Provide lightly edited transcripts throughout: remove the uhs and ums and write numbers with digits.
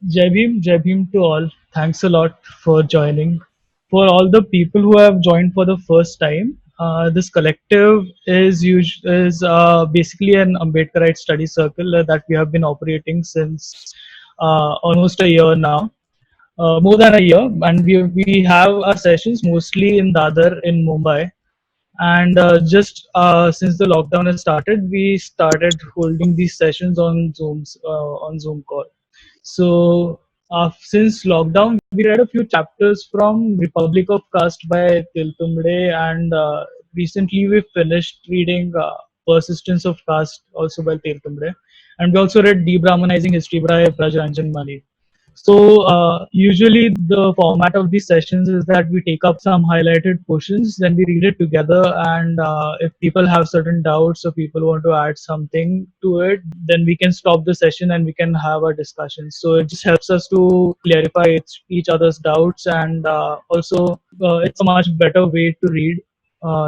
Jai Bhim to all. Thanks a lot for joining. For all the people who have joined for the first time, this collective is basically an Ambedkarite study circle that we have been operating since almost a year now, more than a year, and we have our sessions mostly in Dadar in Mumbai. And just since the lockdown has started, we started holding these sessions on Zoom call. So since lockdown, we read a few chapters from Republic of Caste by Tiltumde, and recently we finished reading Persistence of Caste also by Tiltumde, and we also read Debrahmanizing History by Brajranjan Mani. So usually the format of these sessions is that we take up some highlighted portions, then we read it together, and if people have certain doubts or people want to add something to it, then we can stop the session and we can have a discussion. So it just helps us to clarify each other's doubts, and also it's a much better way to read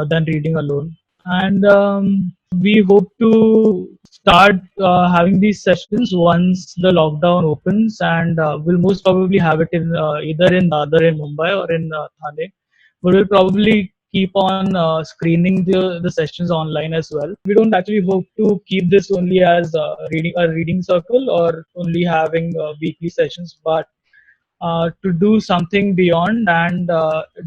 than reading alone. And we hope to start having these sessions once the lockdown opens, and we'll most probably have it in either in Dadar in Mumbai or in Thane. But we'll probably keep on screening the sessions online as well. We don't actually hope to keep this only as a reading circle or only having weekly sessions, but to do something beyond. And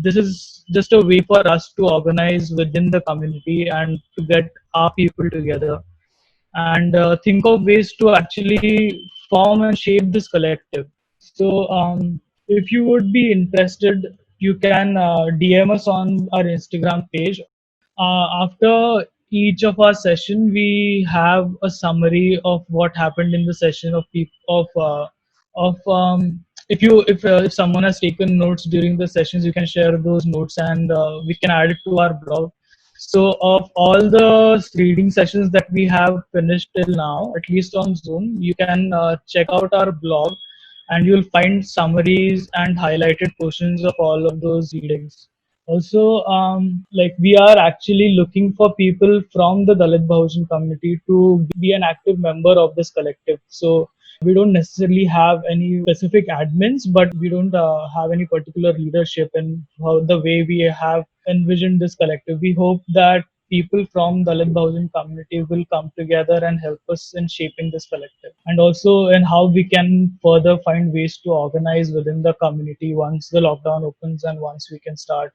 this is just a way for us to organize within the community and to get our people together and think of ways to actually form and shape this collective. So, if you would be interested, you can DM us on our Instagram page. After each of our session, we have a summary of what happened in the session of if someone has taken notes during the sessions, you can share those notes and we can add it to our blog. So, of all the reading sessions that we have finished till now, at least on Zoom, you can check out our blog and you'll find summaries and highlighted portions of all of those readings. Also, like we are actually looking for people from the Dalit Bahujan community to be an active member of this collective. So, we don't necessarily have any specific admins, but we don't have any particular leadership in how the way we have envisioned this collective. We hope that people from Dalit Bahujan community will come together and help us in shaping this collective, and also in how we can further find ways to organize within the community once the lockdown opens and once we can start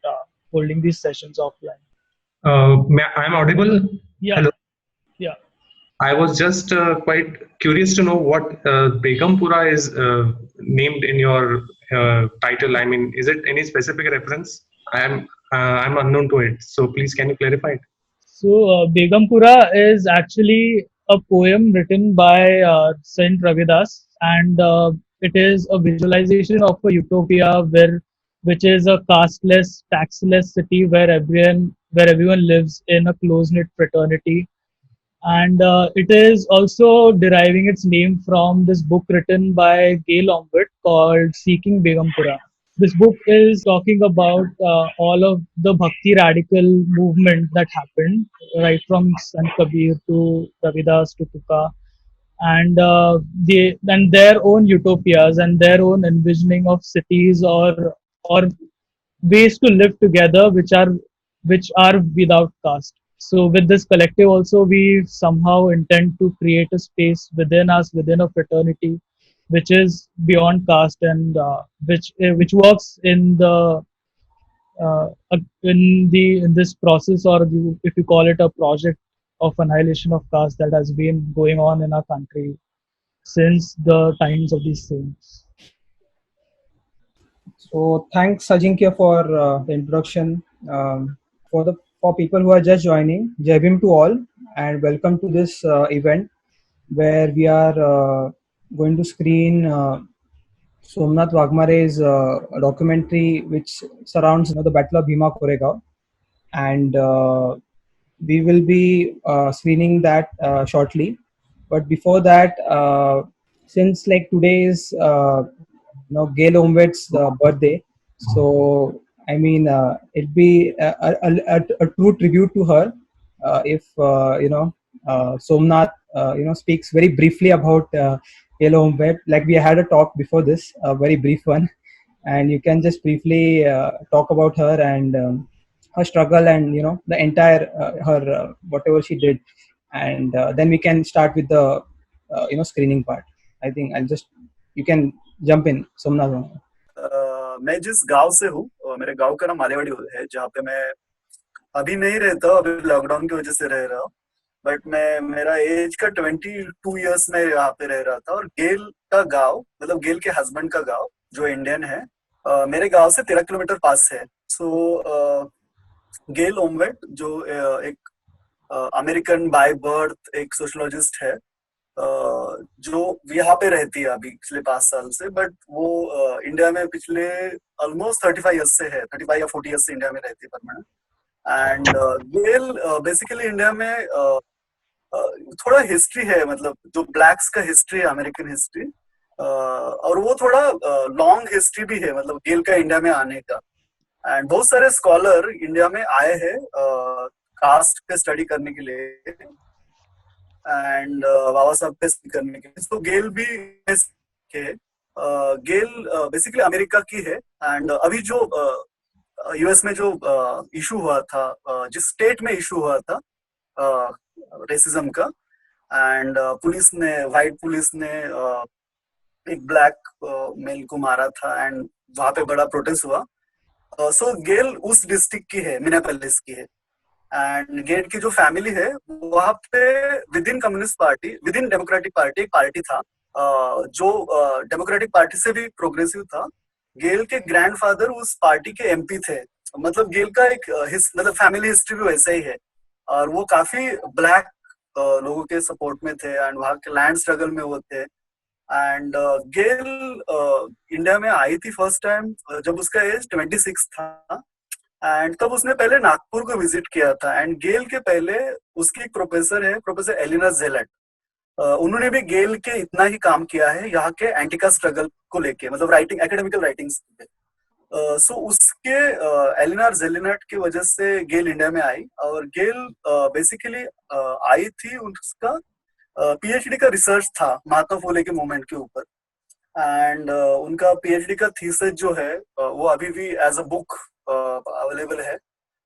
holding these sessions offline. I'm audible. Yeah, Hello. yeah. I was just quite curious to know what Begumpura is named in your title. I mean, is it any specific reference? I'm unknown to it, so please can you clarify it? So, Begumpura is actually a poem written by Saint Ravidas, and it is a visualization of a utopia which is a casteless, taxless city where everyone lives in a close knit fraternity. And it is also deriving its name from this book written by Gay Lombard called Seeking Begumpura. This book is talking about all of the Bhakti radical movement that happened, right from Sant Kabir to Ravidas to Tuka, and their own utopias and their own envisioning of cities or ways to live together which are without caste. So with this collective also we somehow intend to create a space within us, within a fraternity, which is beyond caste and which works uh, in this process, or if you call it a project of annihilation of caste that has been going on in our country since the times of these saints. So thanks Ajinkya for the introduction. For people who are just joining, Jai Bhim to all, and welcome to this event where we are going to screen Somnath Wagmare's documentary, which surrounds the Battle of Bhima Koregaon, and we will be screening that shortly. But before that, since like today is Gail Omved's birthday, so I mean it'd be a true tribute to her if Somnath speaks very briefly about Yellow Web. Like we had a talk before this, a very brief one, and you can just briefly talk about her and her struggle and the entire her whatever she did, and then we can start with the screening part. I think I'll just you can jump in, Somnath. मैं जिस गांव से हूँ, मेरे गांव का नाम मालेवाड़ी है, जहाँ पे मैं अभी नहीं रहता, अभी लॉकडाउन की वजह से रह रहा हूँ। बट मैं मेरा एज का 22 इयर्स में यहाँ पे रह रहा था। और गेल का गांव, मतलब गेल के हस्बैंड का गांव जो इंडियन है, मेरे गांव से 13 किलोमीटर पास है। सो गेल ओमवेट जो एक अमेरिकन बाय बर्थ एक सोशोलॉजिस्ट है, जो यहाँ पे रहती है अभी पिछले 5 साल से। बट वो इंडिया में पिछले ऑलमोस्ट 35 ईयर्स से है, 35 या 40 ईयर्स से इंडिया में रहती है permanent. And Gail basically India में थोड़ा हिस्ट्री है, मतलब जो ब्लैक्स का हिस्ट्री है, अमेरिकन हिस्ट्री, और वो थोड़ा लॉन्ग हिस्ट्री भी है, मतलब गेल का इंडिया में आने का। एंड बहुत सारे स्कॉलर इंडिया में आए हैं कास्ट पे स्टडी करने के लिए एंड बाबा साहब पे स्टडी करने के लिए। तो गेल भी के गेल बेसिकली अमेरिका की है। एंड अभी जो यूएस में जो इशू हुआ था, जिस स्टेट में इशू हुआ था रेसिज्म का, एंड पुलिस ने, व्हाइट पुलिस ने एक ब्लैक मेल को मारा था एंड वहां पे बड़ा प्रोटेस्ट हुआ। सो गेल उस डिस्ट्रिक्ट की है, मिनेपोलिस की है। एंड गेल की जो फैमिली है वहां पे with in communist party, with in democratic party एक पार्टी था जो डेमोक्रेटिक पार्टी से भी प्रोग्रेसिव था। गेल के ग्रैंडफादर उस पार्टी के एमपी थे। मतलब गेल का एक मतलब फैमिली हिस्ट्री भी वैसा ही है। और वो काफी ब्लैक लोगों के सपोर्ट में थे एंड वहाँ के लैंड स्ट्रगल में वो थे। एंड गेल इंडिया में आई थी फर्स्ट टाइम जब उसका एज 26 था। एंड तब उसने पहले नागपुर को विजिट किया था। एंड गेल के पहले उसकी एक प्रोफेसर है, प्रोफेसर एलिना जेलेट, उन्होंने भी गेल के इतना ही काम किया है यहाँ के एंटिका स्ट्रगल को लेके, मतलब राइटिंग, एकेडमिकल राइटिंग्स पे। सो उसके एलिनार जेलिनेट की वजह से गेल इंडिया में आई। और गेल बेसिकली आई थी, उसका पीएचडी का रिसर्च था महात्मा फुले के मूवमेंट के ऊपर। एंड उनका पीएचडी का थीसिस जो है वो अभी भी एज अ बुक अवेलेबल है।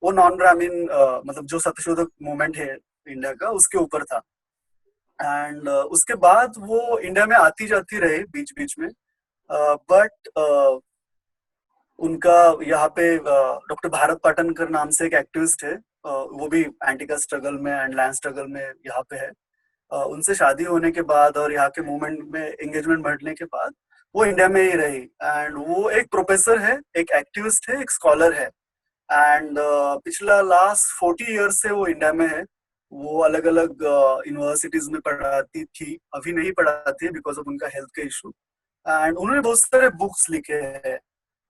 वो नॉन ब्राह्मीण मतलब जो सत्यशोधक मूवमेंट है इंडिया का, उसके ऊपर था। एंड उसके बाद वो इंडिया में आती जाती रही बीच बीच में। बट उनका यहाँ पे डॉक्टर भारत पाटनकर नाम से एक एक्टिविस्ट है, वो भी एंटिका स्ट्रगल में एंड लैंड स्ट्रगल में यहाँ पे है। उनसे शादी होने के बाद और यहाँ के मूवमेंट में एंगेजमेंट बढ़ने के बाद वो इंडिया में ही रही। एंड वो एक प्रोफेसर है, एक एक्टिविस्ट है, एक स्कॉलर है। एंड पिछला लास्ट 40 ईयर्स से वो इंडिया में है। वो अलग अलग यूनिवर्सिटीज में पढ़ाती थी, अभी नहीं पढ़ाती है बिकॉज ऑफ उनका हेल्थ के इशू। एंड उन्होंने बहुत सारे बुक्स लिखे हैं।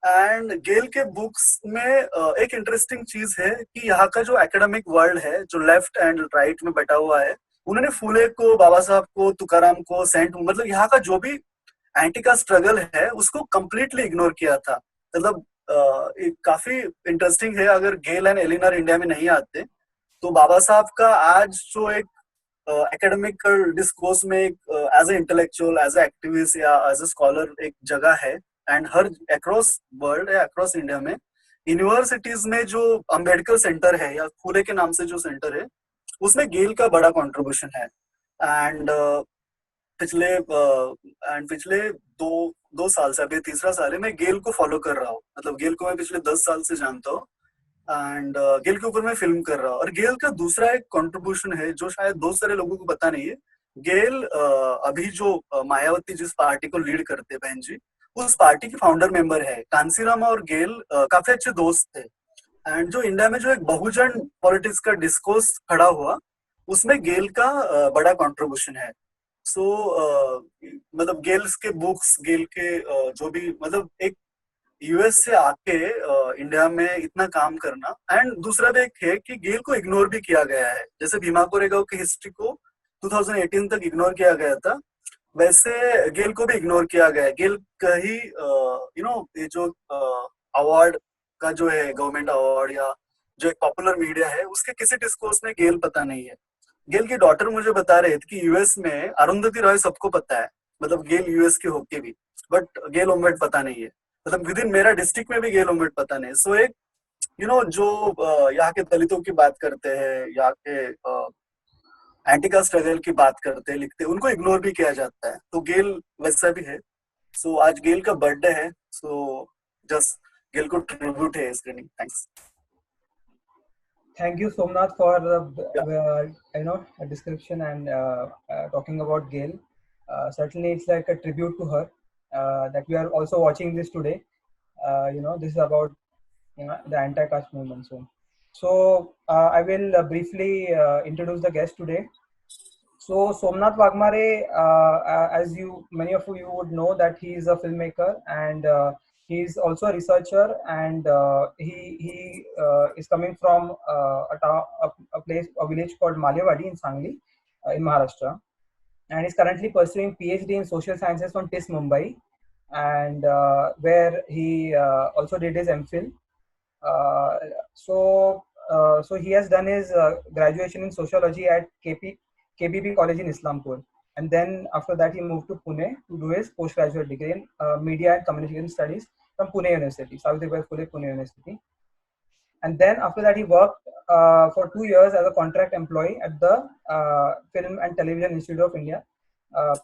एंड गेल के बुक्स में एक इंटरेस्टिंग चीज है कि यहाँ का जो एकेडमिक वर्ल्ड है, जो लेफ्ट एंड राइट में बटा हुआ है, उन्होंने फूले को, बाबा साहब को, तुकाराम को, सेंट, मतलब यहाँ का जो भी एंटी का स्ट्रगल है उसको कंप्लीटली इग्नोर किया था। मतलब काफी इंटरेस्टिंग है, अगर गेल एंड एलिनर इंडिया में नहीं आते तो बाबा साहब का आज जो एक एकेडमिक डिस्कोर्स में as a intellectual, as a activist या एज ए स्कॉलर एक जगह है। एंड हर अक्रॉस वर्ल्ड या अक्रॉस इंडिया में यूनिवर्सिटीज में जो अंबेडकर सेंटर है या फूले के नाम से जो सेंटर है, उसमें गेल का बड़ा कंट्रीब्यूशन है। एंड पिछले दो साल से, अभी तीसरा साल है, मैं गेल को फॉलो कर रहा हूँ। मतलब गेल को मैं पिछले 10 साल से जानता हूँ एंड गेल के ऊपर मैं फिल्म कर रहा हूँ। और गेल का दूसरा एक कंट्रीब्यूशन है जो शायद बहुत सारे लोगों को पता नहीं है। गेल अभी जो मायावती जिस पार्टी को लीड करते बहन जी, उस पार्टी की फाउंडर मेंबर है। कांसीराम और गेल काफी अच्छे दोस्त थे। एंड जो इंडिया में जो एक बहुजन पॉलिटिक्स का डिस्कोर्स खड़ा हुआ, उसमें गेल का बड़ा कंट्रीब्यूशन है। सो मतलब गेल्स के बुक्स, गेल के जो भी, मतलब एक यूएस से आके इंडिया में इतना काम करना। एंड दूसरा भी एक है कि गेल को इग्नोर भी किया गया है। जैसे भीमा कोरेगांव की हिस्ट्री को 2018 तक इग्नोर किया गया था, वैसे गेल को भी इग्नोर किया गया है। गेल का ही ये जो अवार्ड का जो है, गवर्नमेंट अवार्ड या जो एक पॉपुलर मीडिया है, उसके किसी डिस्कोर्स में गेल पता नहीं है। गेल की डॉटर मुझे बता रहे थे कि यूएस में अरुंधति रॉय सबको पता है, मतलब गेल यूएस के होके भी, बट गेल ओमवेट पता नहीं है, मतलब विद इन मेरा डिस्ट्रिक्ट में भी गेल ओमवेट पता नहीं है। सो एक जो यहाँ के दलितों की बात करते हैं, यहाँ के एंटी कास्ट स्ट्रगल की बात करते हैं, लिखते हैं, उनको इग्नोर भी किया जाता है। तो गेल वैसा भी है। सो आज गेल का बर्थडे है, सो जस्ट गेल को ट्रिब्यूट है screening. Thanks. Thank you, Somnath, for the Yeah. description and talking about Gail. Certainly, it's like a tribute to her that we are also watching this today. This is about the anti-caste movement. So I will briefly introduce the guest today. So Somnath Wagmare, as many of you would know, that he is a filmmaker and he is also a researcher, and he is coming from a village called Malewadi in Sangli, in Maharashtra, and is currently pursuing PhD in social sciences from TIS Mumbai, and where he also did his MPhil. So he has done his graduation in sociology at KBP College in Islampur, and then after that he moved to Pune to do his postgraduate degree in media and communication studies from Pune University, Savitribai Phule Pune University. And then after that he worked for 2 years as a contract employee at the Film and Television Institute of India,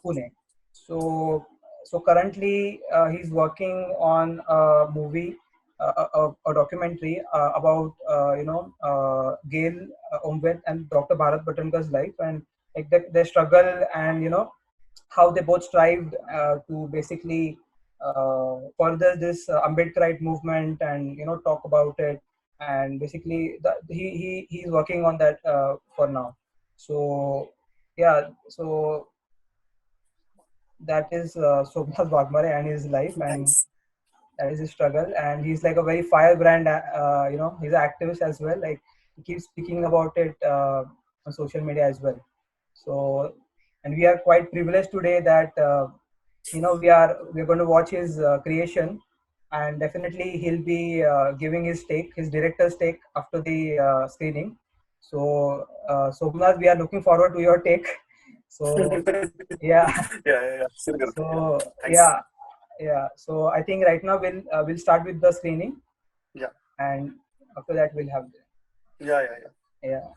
Pune. So currently he's working on a movie, a documentary about Gail Omved and Dr. Bharat Bhatankar's life, and like their struggle, and how they both strived to basically further this Ambedkarite movement, and talk about it, and basically he's working on that for now. So yeah, so that is Somnath Wagmare and his life, and Thanks. that is his struggle. And he's like a very firebrand, he's an activist as well. Like he keeps speaking about it on social media as well. So, and we are quite privileged today that we're going to watch his creation, and definitely he'll be giving his director's take after the screening. So Somnath, we are looking forward to your take. So yeah. Yeah. So Thanks. yeah. So I think right now we'll start with the screening. Yeah. And after that we'll have Yeah.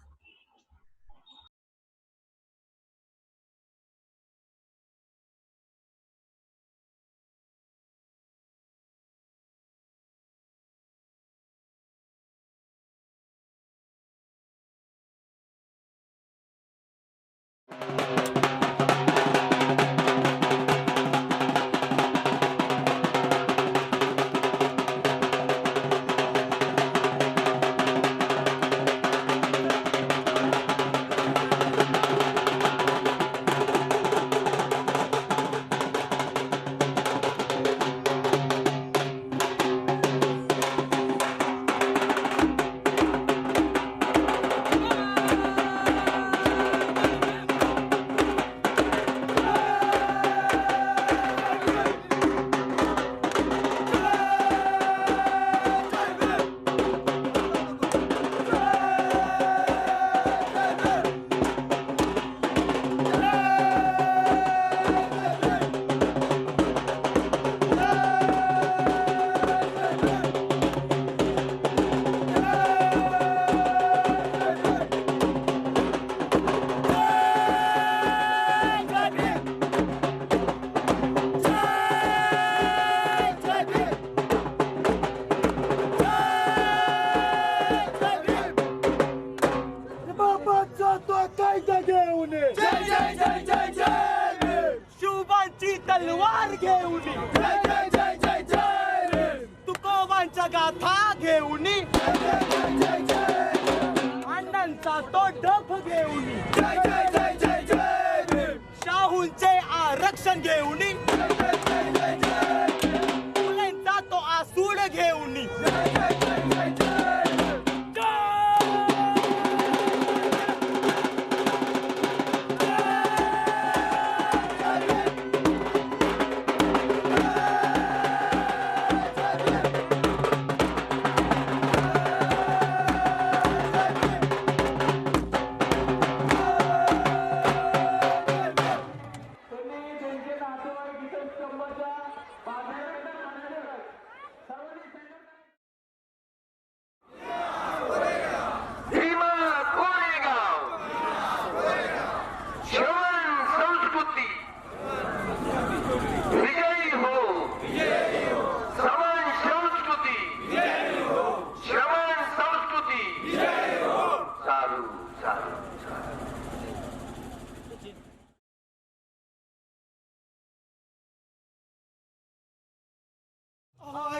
शिवबांची तलवार घेऊन जय जय जय जय जय रे तुकोबांच्या गाथा घेऊन अण्णांचा तो डफ घेऊन जय जय जय जय जय रे शाहूंचे आरक्षण घेऊन जय जय जय जय जय फुलेंचा तो आसूड घेऊन जय जय जय जय जय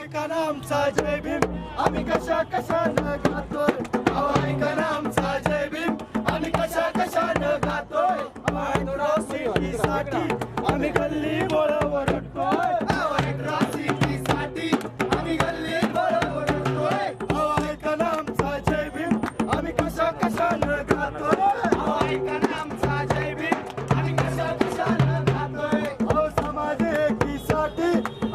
ऐका ना आमचा जय भीम आम्ही कशा कशानं गातोय अहो ऐका ना आमचा जय भीम आम्ही कशा कशानं गातोय साठी आम्ही गल्ली बोळावर उठतोय साठी आम्ही गल्ली बोळावर उठतोय अहो ऐका ना आमचा जय भीम आम्ही कशा कशानं गातोय अहो ऐका ना आमचा जय भीम आम्ही कशा कशानं गातोय अहो समाज एकीसाठी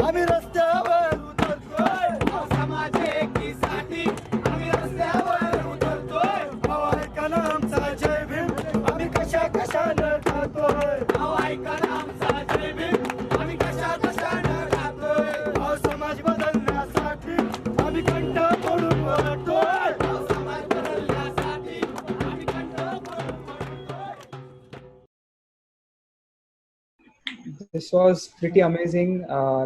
आम्ही रस्त्यावर उतरतोय अहो समाज एकीसाठी आम्ही रस्त्यावर उतरतोय अहो ऐका ना आमचा जय भीम आम्ही कशा कशानं गातोय अहो ऐका ना आमचा जय भीम आम्ही कशा कशानं गातोय अहो समाज बदलण्यासाठी आम्ही कंठ फोडून वळतोय अहो समाज बदलण्यासाठी आम्ही कंठ फोडून वळतोय. This was pretty amazing.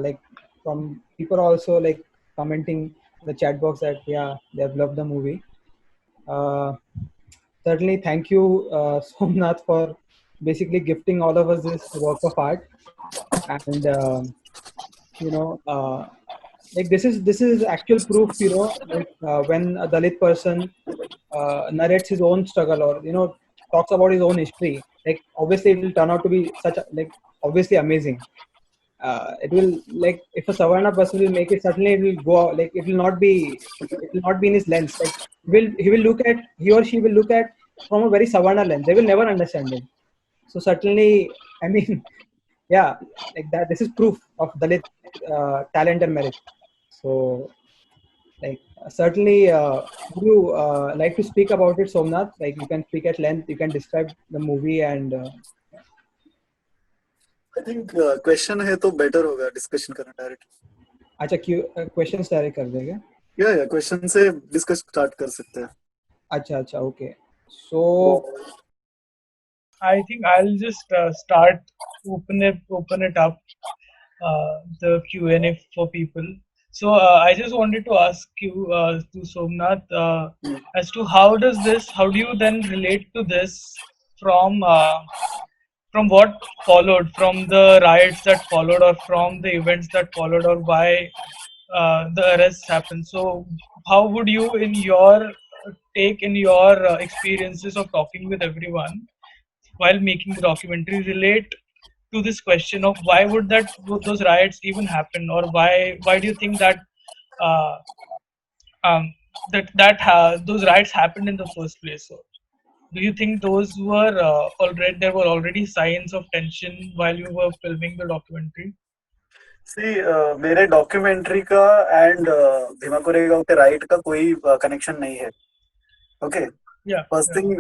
Like from people also like commenting in the chat box that yeah, they have loved the movie. Certainly, thank you, Somnath, for basically gifting all of us this work of art. And you know, like this is actual proof. You know, like, when a Dalit person narrates his own struggle, or you know, talks about his own history, like obviously it will turn out to be such a, like obviously amazing. It will, like, if a Savarna person will make it, certainly it will go like it will not be in his lens. Like he or she will look at from a very Savarna lens. They will never understand it. So certainly, I mean, yeah, like that. This is proof of Dalit talent and merit. So, like, certainly, would you like to speak about it, Somnath? Like, you can speak at length. You can describe the movie and. I think question है तो better होगा discussion करना direct. अच्छा, questions direct कर देगा. या question से discuss start कर सकते हैं. अच्छा, okay. So I think I'll just start open it up the Q&A for people. So I just wanted to ask you to Somnath as to how do you then relate to this from what followed, from the riots that followed, or from the events that followed, or why the arrests happened. So how would you, in your experiences of talking with everyone while making the documentary, relate to this question of why would those riots even happen, or why do you think that those riots happened in the first place? So do you think those were there were already signs of tension while you were filming the documentary? सी मेरे documentary का and Bhima Koregaon के right का कोई connection नहीं है. Okay, first thing,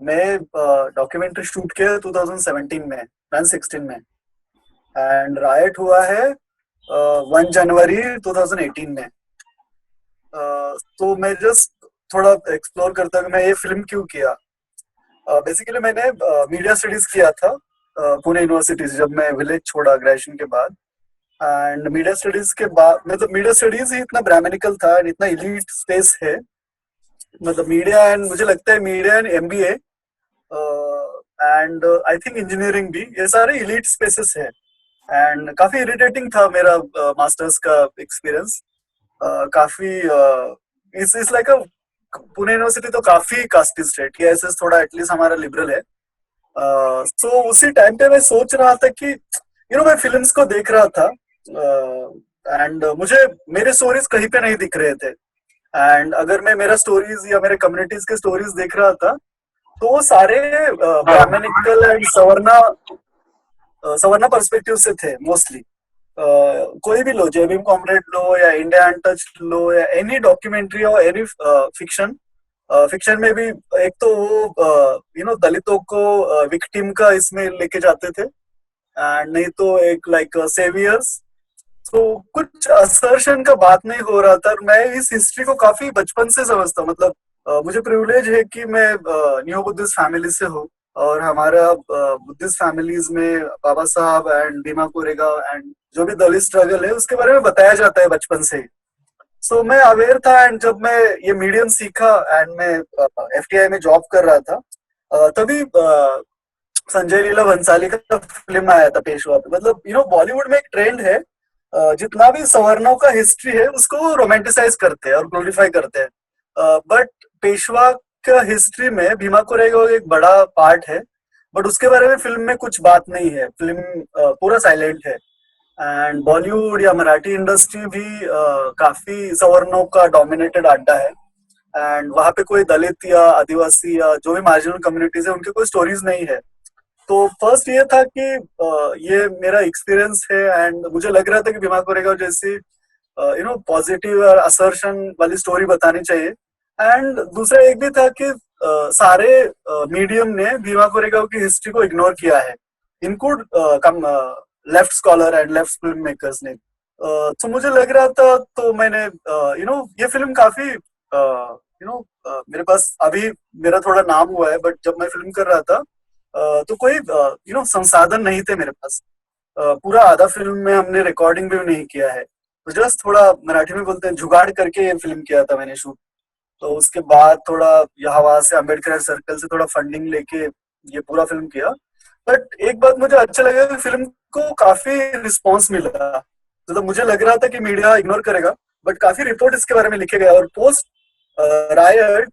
मैं documentary shoot किया 2017 में, 2016 में, एंड राइट हुआ है 1 जनवरी 2018 में. तो मैं जस्ट थोड़ा एक्सप्लोर करता हूँ मैं ये फिल्म क्यों किया. बेसिकली मैंने मीडिया स्टडीज किया था पुणे यूनिवर्सिटी से जब मैं विलेज छोड़ा ग्रेजुएशन के बाद. एंड मीडिया स्टडीज के बाद मतलब मीडिया स्टडीज ही इतना ब्राह्मणिकल था एंड इतना इलीट स्पेस है. मतलब मीडिया एंड मुझे लगता है media and MBA and I think engineering भी, ये सारे इलीट स्पेसेस है. एंड काफी इरिटेटिंग था मेरा मास्टर्स का एक्सपीरियंस. काफी it's like a Pune university तो काफी कास्टी स्टेट, ये थोड़ा एटलीस्ट हमारा लिबरल है. सो उसी टाइम पे मैं सोच रहा था कि मैं फिल्म्स को देख रहा था एंड मुझे मेरे स्टोरीज कहीं पे नहीं दिख रहे थे. एंड अगर मैं मेरा स्टोरीज या मेरे कम्युनिटीज के स्टोरीज देख रहा था तो वो सारे ब्राह्मणिकल एंड सवर्णा पर्सपेक्टिव से थे मोस्टली. कोई भी लो, जेबीएम कॉमरेड लो या इंडिया अनटच्ड लो या एनी डॉक्यूमेंट्री और एनी फिक्शन में भी एक तो वो दलितों को विक्टिम का इसमें लेके जाते थे एंड नहीं तो एक लाइक सेवियर्स. तो कुछ असर्शन का बात नहीं हो रहा था. मैं इस हिस्ट्री को काफी बचपन से समझता हूँ. मतलब मुझे प्रिविलेज है कि मैं न्यू बुद्धिस्ट फैमिली से हूँ और हमारा बुद्धिस्ट फैमिलीज में बाबा साहब एंड भीमा कोरेगांव एंड जो भी दलित स्ट्रगल है उसके बारे में बताया जाता है बचपन से. सो मैं अवेयर था एंड जब मैं ये मीडियम सीखा एंड मैं एफटीआई में जॉब कर रहा था तभी संजय लीला भंसाली का फिल्म आया था पेशवा पे. मतलब बॉलीवुड में एक ट्रेंड है जितना भी सवर्णों का हिस्ट्री है उसको रोमांटिसाइज करते हैं और ग्लोरीफाई करते हैं, बट पेशवा का हिस्ट्री में भीमा कोरेगांव एक बड़ा पार्ट है, बट उसके बारे में फिल्म में कुछ बात नहीं है, फिल्म पूरा साइलेंट है। एंड बॉलीवुड या मराठी इंडस्ट्री भी काफी सवर्णों का डोमिनेटेड अड्डा है, एंड वहाँ पे कोई दलित या आदिवासी या जो भी मार्जिनल कम्युनिटीज है उनकी कोई स्टोरीज नहीं है। तो फर्स्ट ये था कि ये मेरा एक्सपीरियंस है, एंड मुझे लग रहा था कि भीमा कोरेगांव जैसी पॉजिटिव और असर्शन वाली स्टोरी बतानी चाहिए। एंड दूसरा एक भी था कि सारे मीडियम ने भीमा कोरेगांव की हिस्ट्री को इग्नोर किया है, include left scholar and left film makers ने। तो मुझे लग रहा था, तो मैंने ये फिल्म काफी मेरे पास अभी मेरा थोड़ा नाम हुआ है, बट जब मैं फिल्म कर रहा था तो कोई संसाधन नहीं थे मेरे पास। पूरा आधा फिल्म में हमने रिकॉर्डिंग भी नहीं किया है, तो जस्ट थोड़ा मराठी में बोलते हैं जुगाड़ करके ये फिल्म किया था मैंने शूट। तो उसके बाद थोड़ा यहाँ वहां से अम्बेडकर सर्कल से थोड़ा फंडिंग लेके ये पूरा फिल्म किया। बट एक बात मुझे अच्छा लगा कि फिल्म को काफी रिस्पॉन्स मिला। तो मुझे लग रहा था कि मीडिया इग्नोर करेगा, बट काफी रिपोर्ट इसके बारे में लिखे गए, और पोस्ट रायट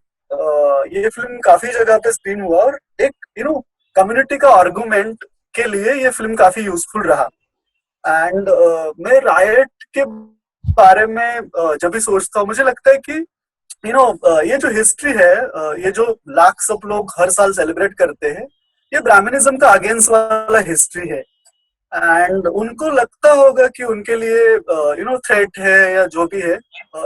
ये फिल्म काफी जगह पे स्क्रीन हुआ, और एक कम्युनिटी का आर्गुमेंट के लिए ये फिल्म काफी यूजफुल रहा। एंड मैं रायट के बारे में जब भी सोचता हूँ, मुझे लगता है कि ये जो हिस्ट्री है, ये जो लाख सब लोग हर साल सेलिब्रेट करते हैं, ये ब्राह्मणिज्म का अगेंस्ट वाला हिस्ट्री है। एंड उनको लगता होगा कि उनके लिए थ्रेट है या जो भी है,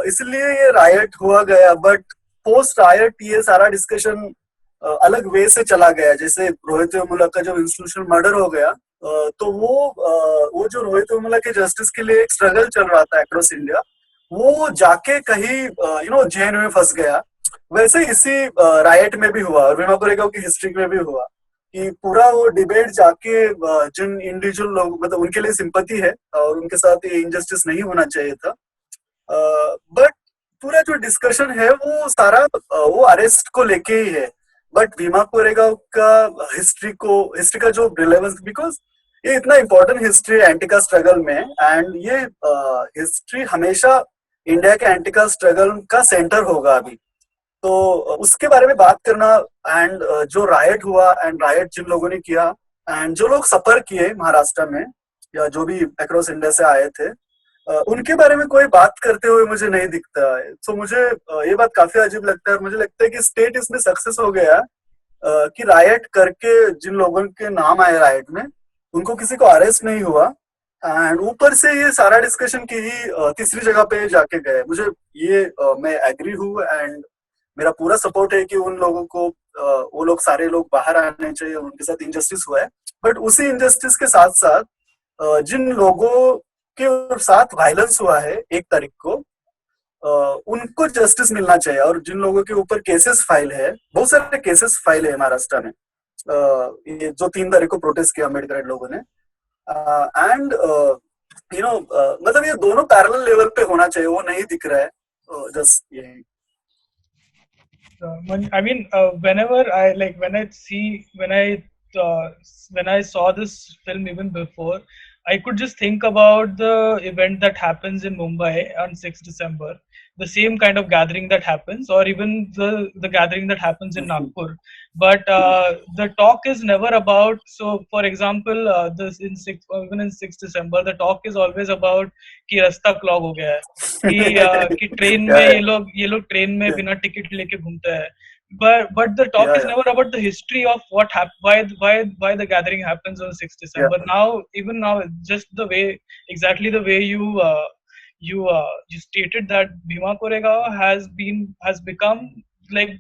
इसलिए ये रायट हुआ गया। बट पोस्ट रायट ये सारा डिस्कशन अलग वे से चला गया। जैसे रोहित वेमुला का जब इंस्टीट्यूशनल मर्डर हो गया, तो वो जो रोहित वेमुला के जस्टिस के लिए एक स्ट्रगल चल रहा था अक्रॉस इंडिया, वो जाके कहीं जेल में फंस गया। वैसे इसी रायट में भी हुआ, और भीमा कोरेगांव की हिस्ट्री में भी हुआ कि पूरा वो डिबेट जाके जिन इंडिविजुअल लोग, मतलब उनके लिए सिंपैथी है और उनके साथ ये इनजस्टिस नहीं होना चाहिए था, बट पूरा जो डिस्कशन है वो सारा वो अरेस्ट को लेके ही है। बट भीमा कोरेगांव का हिस्ट्री का जो रिलेवेंस, बिकॉज ये इतना इम्पोर्टेंट हिस्ट्री है एंटी का स्ट्रगल में, एंड ये हिस्ट्री हमेशा इंडिया के एंटी का स्ट्रगल का सेंटर होगा अभी। तो उसके बारे में बात करना, एंड जो रायट हुआ एंड रायट जिन लोगों ने किया, एंड जो लोग सफर किए महाराष्ट्र में या जो भी अक्रॉस इंडिया से आए थे, उनके बारे में कोई बात करते हुए मुझे नहीं दिखता है। तो मुझे ये बात काफी अजीब लगता है। मुझे लगता है कि स्टेट इसमें सक्सेस हो गया कि रायट करके जिन लोगों के नाम आए रायट में, उनको किसी को अरेस्ट नहीं हुआ, एंड ऊपर से ये सारा डिस्कशन की ही तीसरी जगह पे जाके गए। मुझे ये मैं एग्री हूँ, एंड मेरा पूरा सपोर्ट है कि उन लोगों को वो लोग सारे लोग बाहर आने चाहिए, उनके साथ इनजस्टिस हुआ है। बट उसी इनजस्टिस के साथ साथ जिन लोगों के साथ वायलेंस हुआ है 1 तारीख को, उनको जस्टिस मिलना चाहिए। और जिन लोगों के ऊपर केसेस फाइल है, बहुत सारे केसेस फाइल है महाराष्ट्र में, ये जो 3 तारीख को प्रोटेस्ट किया अम्बेडकर लोगों ने, एंड मतलब ये दोनों पैरेलल लेवल पे होना चाहिए, वो नहीं दिख रहा है। जस्ट यही। I mean, whenever I like when I saw this film even before, I could just think about the event that happens in Mumbai on 6th December, the same kind of gathering that happens, or even the gathering that happens in Nagpur. But the talk is never about. So, for example, this even in 6th December, the talk is always about कि रास्ता clog हो गया है, कि train में ये लोग train में बिना टिकट लेके घूमते हैं. But the talk is never about the history of what happened, why the gathering happens on 6th December. Even now, just the way, exactly the way you stated that Bhima Koregaon has become like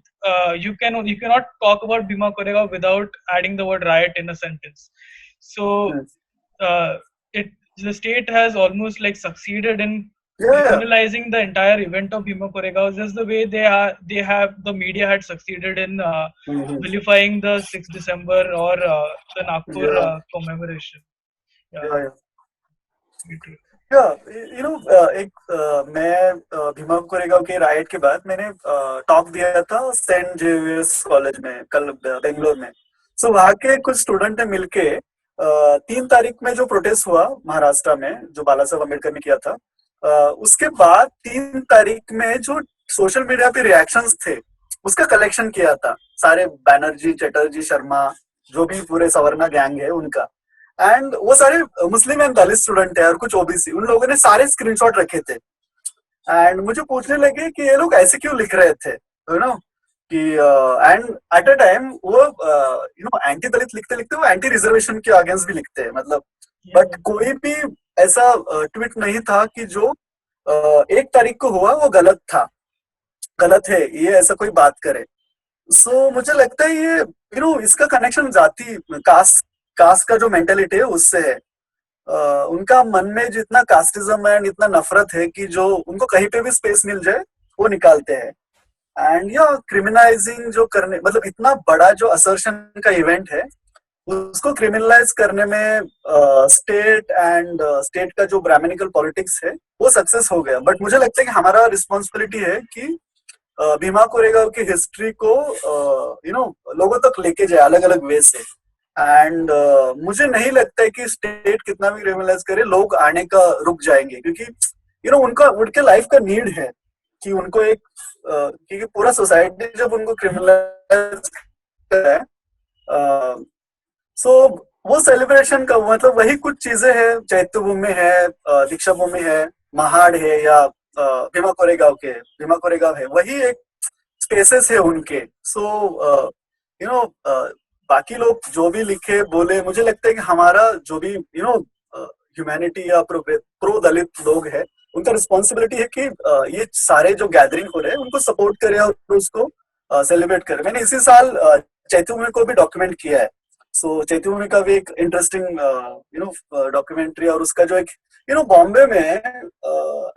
you cannot talk about Bhima Koregaon without adding the word riot in a sentence. So the state has almost like succeeded in criminalizing the entire event of Bhima Koregaon, just the way the media had succeeded in vilifying the 6th December or the Nagpur commemoration. मैं भीमा कोरेगांव के right के बाद मैंने talk दिया था Saint Xavier's college में कल बेंगलोर में। सो वहाँ के कुछ स्टूडेंट ने मिलके 3 तारीख में जो प्रोटेस्ट हुआ महाराष्ट्र में, जो बाला साहब अम्बेडकर ने किया था, उसके बाद 3 तारीख में जो सोशल मीडिया पे रिएक्शंस थे, उसका कलेक्शन किया था सारे बैनर्जी, चटर्जी, शर्मा, जो भी पूरे सवर्णा गैंग है उनका। एंड वो सारे मुस्लिम एंड दलित स्टूडेंट है और कुछ ओबीसी, उन लोगों ने सारे स्क्रीनशॉट रखे थे। एंड मुझे पूछने लगे कि ये लोग ऐसे क्यों लिख रहे थे, यू नो, कि एंड एट अ टाइम वो एंटी दलित लिखते लिखते वो एंटी रिजर्वेशन के अगेंस्ट भी लिखते हैं, मतलब। बट कोई भी ऐसा ट्वीट नहीं था कि जो 1 तारीख को हुआ वो गलत था, गलत है ये ऐसा कोई बात करे। सो मुझे लगता है ये इसका कनेक्शन जाति कास्ट का जो मेंटेलिटी है उससे है। उनका मन में जितना कास्टिज्म है एंड इतना नफरत है कि जो उनको कहीं पे भी स्पेस मिल जाए वो निकालते हैं। एंड क्रिमिनलाइजिंग जो करने, मतलब इतना बड़ा जो असर्शन का इवेंट है उसको क्रिमिनलाइज करने में स्टेट का जो ब्राह्मणिकल पॉलिटिक्स है वो सक्सेस हो गया। बट मुझे लगता है कि हमारा रिस्पॉन्सिबिलिटी है कि भीमा कोरेगांव की हिस्ट्री को लोगों तक लेके जाए अलग अलग वे से। एंड मुझे नहीं लगता है कि स्टेट कितना भी क्रिमिनलाइज करे लोग आने का रुक जाएंगे, क्योंकि उनका उनके लाइफ का नीड है कि उनको एक क्योंकि पूरा सोसाइटी जब उनको क्रिमिनलाइज करे, सो वो सेलिब्रेशन का मतलब वही कुछ चीजें हैं, चैत्य भूमि है, दीक्षा भूमि है, महाड़ है, या भीमा कोरेगांव है, वही एक स्पेसेस है उनके। सो बाकी लोग जो भी लिखे बोले, मुझे लगता है कि हमारा जो भी ह्यूमैनिटी या प्रो दलित लोग है उनका रिस्पॉन्सिबिलिटी है कि ये सारे जो गैदरिंग हो रहे हैं उनको सपोर्ट करें और उसको सेलिब्रेट करें। मैंने इसी साल चैत्य भूमि को भी डॉक्यूमेंट किया है। सो चैत्य भूमि का भी एक इंटरेस्टिंग डॉक्यूमेंट्री, और उसका जो एक बॉम्बे में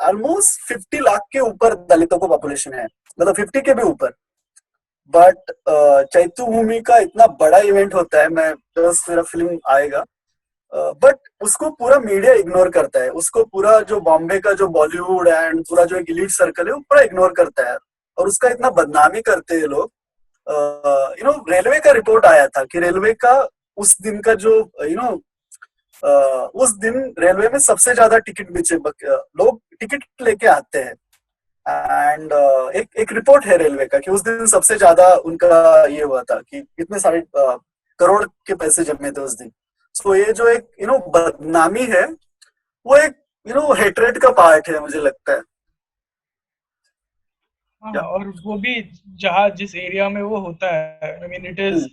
ऑलमोस्ट 50 लाख के ऊपर दलितों को पॉपुलेशन है, मतलब 50 के भी ऊपर। बट चैत्य भूमि का इतना बड़ा इवेंट होता है, मैं बस मेरा फिल्म आएगा, बट उसको पूरा मीडिया इग्नोर करता है, उसको पूरा जो बॉम्बे का जो बॉलीवुड एंड पूरा जो एक एलीट सर्कल है वो पूरा इग्नोर करता है, और उसका इतना बदनामी करते हैं लोग। रेलवे का रिपोर्ट आया था कि रेलवे का उस दिन का जो उस दिन रेलवे में सबसे ज्यादा टिकट बेचे लोग टिकट लेके आते हैं। एंड एक रिपोर्ट है रेलवे का कि उस दिन सबसे ज्यादा उनका ये हुआ था कि इतने सारे करोड़ के पैसे जमे थे उस दिन। सो ये जो एक बदनामी है वो एक हेट्रेड का पार्ट है, मुझे लगता है। हाँ, और वो भी जहाँ जिस एरिया में वो होता है, आई मीन इट इज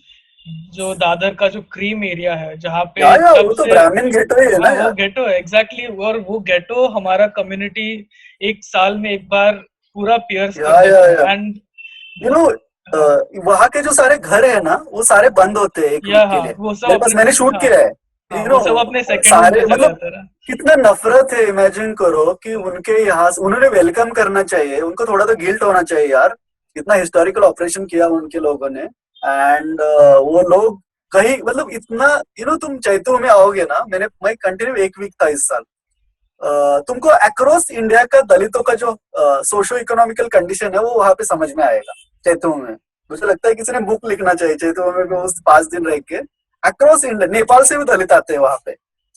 जो दादर का जो क्रीम एरिया है जहाँ पे वो तो ब्राह्मण गेटो ही है ना, वो गेटो है एग्जैक्टली। और वो गेटो हमारा कम्युनिटी एक साल में एक बार पूरा पियर्स करता है। एंड वहाँ के जो सारे घर है ना वो सारे बंद होते हैं एक वीक के लिए। वो सब मेरे पास मैंने शूट किया है। वो सब अपने सेकंड सारे मतलब कितना नफरत है, इमेजिन करो कि उनके यहाँ उन्होंने वेलकम करना चाहिए, उनको थोड़ा तो गिल्ट होना चाहिए यार, इतना हिस्टोरिकल ऑपरेशन किया उनके लोगों ने। एंड वो लोग कहीं मतलब इतना तुम चैतू में आओगे ना, मैं कंटिन्यू 1 वीक था इस साल, तुमको अक्रॉस इंडिया का दलितों का जो सोशो इकोनॉमिकल कंडीशन है वो वहां पे समझ में आएगा चैतू में। मुझे लगता है किसी ने बुक लिखना चाहिए चैतू में उस 5 दिन रह के। अक्रॉस इंडिया, नेपाल से भी दलित आते हैं वहां पे,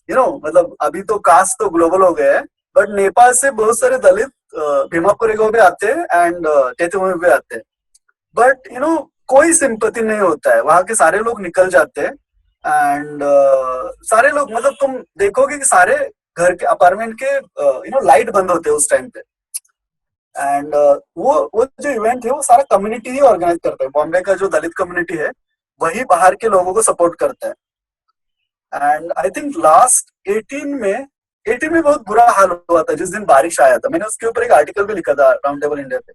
मतलब अभी तो कास्ट तो ग्लोबल हो गया है, बट नेपाल से बहुत सारे दलित भीमा कोरेगांव भी आते हैं एंड चैतू में भी आते हैं। बट कोई सिंपैथी नहीं होता है, वहां के सारे लोग निकल जाते हैं। एंड सारे लोग मतलब तुम देखोगे कि सारे घर के अपार्टमेंट के लाइट बंद होते हैं उस टाइम पे। एंड वो जो इवेंट है वो सारा कम्युनिटी ही ऑर्गेनाइज करता है। बॉम्बे का जो दलित कम्युनिटी है वही बाहर के लोगों को सपोर्ट करता है। एंड आई थिंक लास्ट 18 में बहुत बुरा हाल हुआ था जिस दिन बारिश आया था। मैंने उसके ऊपर एक आर्टिकल भी लिखा था राउंड टेबल इंडिया पे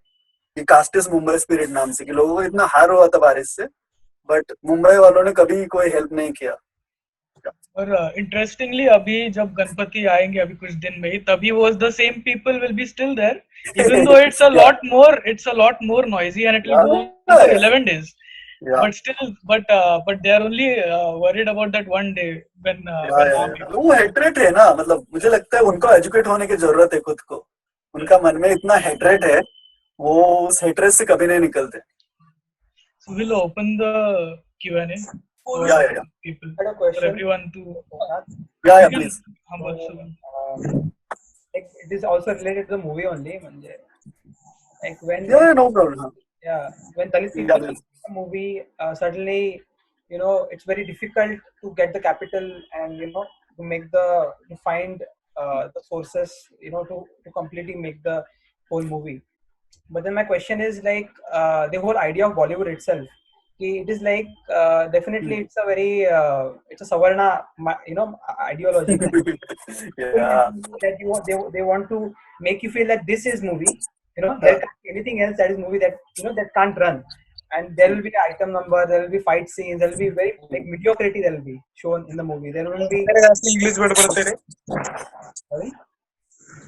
कि कास्टिस मुंबई स्पिरिट नाम से, कि लोगों को इतना हार हुआ था बारिश से, बट मुंबई वालों ने कभी कोई हेल्प नहीं किया। और इंटरेस्टिंगली अभी जब गणपति आएंगे अभी कुछ दिन में ही, तभी वो the same people will be still there, even though it's a lot more noisy and it will go on for 11 days. But still, but they are only worried about that one day when वो hatred है ना, मतलब मुझे लगता है उनको educate होने की जरूरत है खुद को। उनका मन में इतना हेट्रेट है, वो उस हेट्रेट से कभी नहीं निकलते। So we'll open the Q&A. for Yeah. people, I had a for question. everyone to. Yeah, You can. please. हाँ, बोल, Shubham. Like it is also related to the movie only. म्हणजे, like Yeah, no problem. when Dalit Yeah, people please. make a movie, suddenly it's very difficult to get the capital and to make to find the sources to completely make the whole movie. But then my question is like the whole idea of Bollywood itself. It is like definitely it's a very it's a Savarna ideology Yeah. that they want to make you feel that this is movie. There can't be anything else that is movie that that can't run. And there will be item number, there will be fight scenes, there will be very like mediocrity that will be shown in the movie. There won't be. English word बोलते रे Sorry,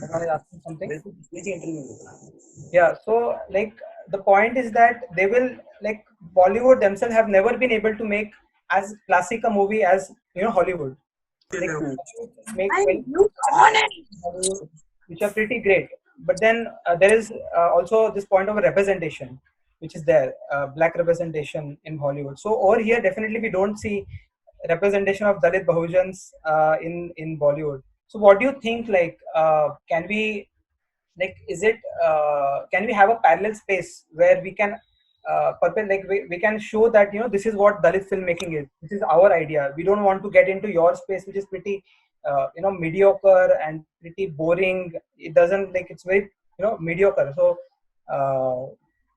someone is asking something. Yeah, so like the point is that they will like Bollywood themselves have never been able to make as classic a movie as Hollywood. Like make Hollywood, which are pretty great. But then there is also this point of representation, which is there, black representation in Hollywood. So over here, definitely we don't see representation of Dalit Bahujans in Bollywood. So what do you think? Like, can we like is it can we have a parallel space where we can we can show that this is what Dalit filmmaking is. This is our idea. We don't want to get into your space, which is pretty mediocre and pretty boring. It doesn't like it's very mediocre. So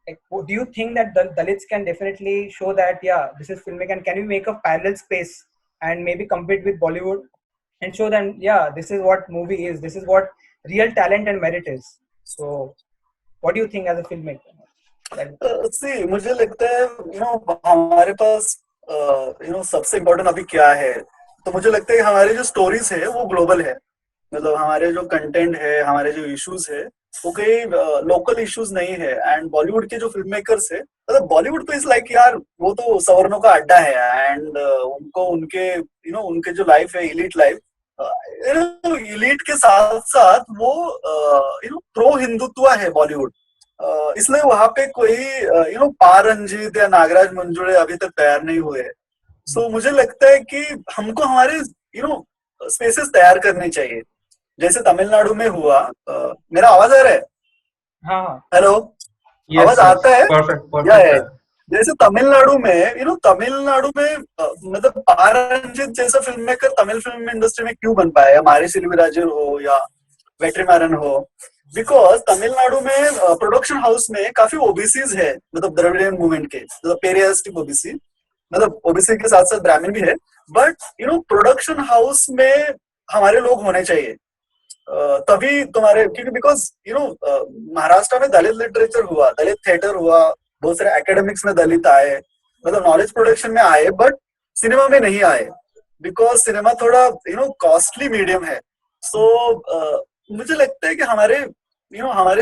like, do you think that the Dalits can definitely show that this is filmmaking? And can we make a parallel space and maybe compete with Bollywood and show them this is what movie is. This is what real talent and merit is. So what do you think as a filmmaker? See, मुझे लगता है हमारे पास सबसे important अभी क्या है, तो मुझे लगता है कि हमारे जो स्टोरीज है वो ग्लोबल है. मतलब हमारे जो कंटेंट है, हमारे जो इश्यूज है वो कई लोकल इश्यूज नहीं है. एंड बॉलीवुड के जो फिल्म मेकर्स है, मतलब बॉलीवुड तो इज लाइक यार वो तो सवर्णों का अड्डा है. एंड उनको उनके उनके जो लाइफ है, इलीट लाइफ, इलीट के साथ साथ वो प्रो हिंदुत्व है बॉलीवुड. इसलिए वहां पे कोई पार रंजीत या नागराज मंजुळे अभी तक तैयार नहीं हुए. सो मुझे लगता है कि हमको हमारे स्पेसेस तैयार करने चाहिए. जैसे तमिलनाडु में हुआ. मेरा आवाज आ रहा है? हाँ. हेलो, आवाज आता है? परफेक्ट. जैसे तमिलनाडु में मतलब पार रंजीत जैसा film maker Tamil film industry में क्यों बन पाया, या मारी सिल्वीराजन हो या वेट्रीमारन हो, बिकॉज तमिलनाडु में प्रोडक्शन हाउस में काफी ओबीसीज है. मतलब द्रविडियन मूवमेंट के, मतलब पेरियास्टिक ओबीसी, मतलब ओबीसी के साथ साथ ब्राह्मण भी है. बट प्रोडक्शन हाउस में हमारे लोग होने चाहिए. तभी तुम्हारे, क्योंकि बिकॉज महाराष्ट्र में दलित लिटरेचर हुआ, दलित थिएटर हुआ, बहुत सारे एकेडमिक्स में दलित आए, मतलब नॉलेज प्रोडक्शन में आए, बट सिनेमा में नहीं आए बिकॉज सिनेमा थोड़ा कॉस्टली मीडियम है. सो मुझे लगता है कि हमारे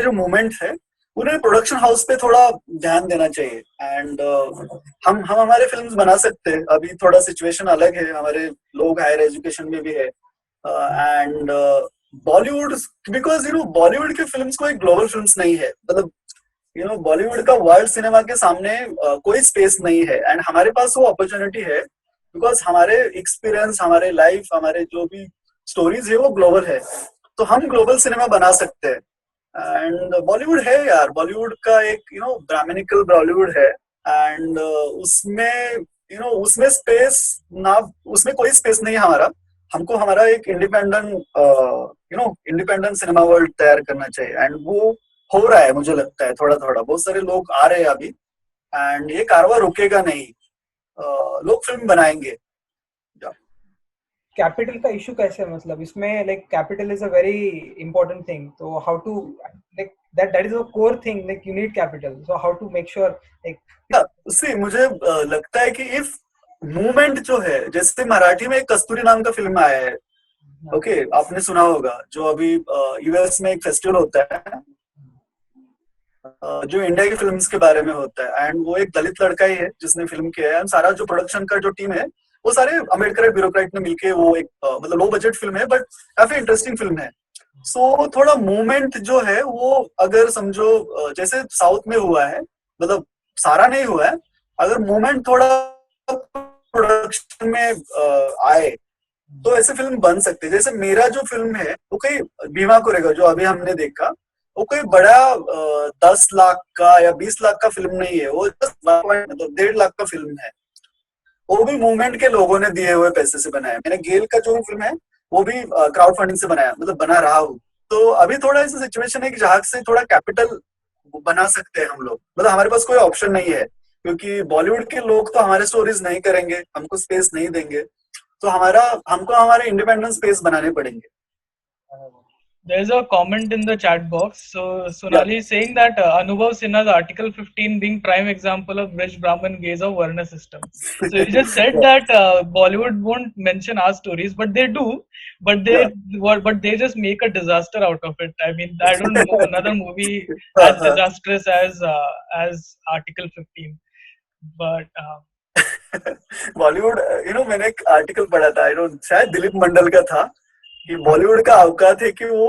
जो मूवमेंट है उन्हें प्रोडक्शन हाउस पे थोड़ा ध्यान देना चाहिए. एंड हम हमारे फिल्म्स बना सकते हैं. अभी थोड़ा सिचुएशन अलग है, हमारे लोग हायर एजुकेशन में भी है. एंड बॉलीवुड, बिकॉज बॉलीवुड की फिल्म्स कोई ग्लोबल फिल्म्स नहीं है. मतलब बॉलीवुड का वर्ल्ड सिनेमा के सामने कोई स्पेस नहीं है. एंड हमारे पास वो अपॉर्चुनिटी है बिकॉज हमारे एक्सपीरियंस, हमारे लाइफ, हमारे जो भी स्टोरीज है वो ग्लोबल है. तो हम ग्लोबल सिनेमा बना सकते हैं. एंड बॉलीवुड है यार, बॉलीवुड का एक ब्राह्मणिकल बॉलीवुड है. एंड उसमें स्पेस ना, उसमें कोई स्पेस नहीं है हमारा. हमको हमारा एक इंडिपेंडेंट सिनेमा वर्ल्ड तैयार करना चाहिए. एंड वो हो रहा है, मुझे लगता है थोड़ा थोड़ा. बहुत सारे लोग आ रहे हैं अभी, एंड ये कारवां रुकेगा नहीं. लोग फिल्म बनाएंगे. कैपिटल का इशू कैसे, मतलब इसमें like capital is a very important thing. तो how to like that is a core thing, like you need capital. So how to make sure like see, मुझे लगता है कि इफ मूवमेंट जो है, जैसे मराठी में एक कस्तूरी नाम का फिल्म आया है, ओके, आपने सुना होगा, जो अभी यूएस में एक फेस्टिवल होता है जो इंडिया की फिल्म्स के बारे में होता है. एंड वो एक दलित लड़का ही है जिसने फिल्म किया है. सारा जो प्रोडक्शन का जो टीम है वो सारे अम्बेडकर ब्यूरोक्रेट ने मिलके वो एक मतलब लो बजट फिल्म है, बट काफी इंटरेस्टिंग फिल्म है. सो थोड़ा मूवमेंट जो है वो, अगर समझो जैसे साउथ में हुआ है, मतलब सारा नहीं हुआ है, अगर मूवमेंट थोड़ा प्रोडक्शन में आए तो ऐसे फिल्म बन सकते हैं। जैसे मेरा जो फिल्म है वो कोई भीमा कोरेगा जो अभी हमने देखा, वो कोई बड़ा 10 लाख का या 20 लाख का फिल्म नहीं है, वो मतलब 1.5 लाख का फिल्म है। वो भी मूवमेंट के लोगों ने दिए हुए पैसे से बनाया। मैंने गेल का जो फिल्म है वो भी क्राउड फंडिंग से बनाया, मतलब बना रहा हूँ। तो अभी थोड़ा ऐसा सिचुएशन है कि जहां से थोड़ा कैपिटल बना सकते हैं हम लोग, मतलब हमारे पास कोई ऑप्शन नहीं है, क्योंकि बॉलीवुड के लोग तो हमारे स्टोरीज नहीं करेंगे, हमको स्पेस नहीं देंगे, तो हमको हमारे इंडिपेंडेंट स्पेस बनाने पड़ेंगे। There's a comment in the chat box. So Yeah. Sonali is saying that Anubhav Sinha's Article 15 being prime example of rich Brahmin gaze of Varna system. So you just said that Bollywood won't mention our stories, but they do. But they just make a disaster out of it. I mean, I don't know another movie as disastrous as Article 15. But Bollywood मैंने एक article पढ़ा था, I don't, शायद दिलीप मंडल का था, कि बॉलीवुड का औकात है कि वो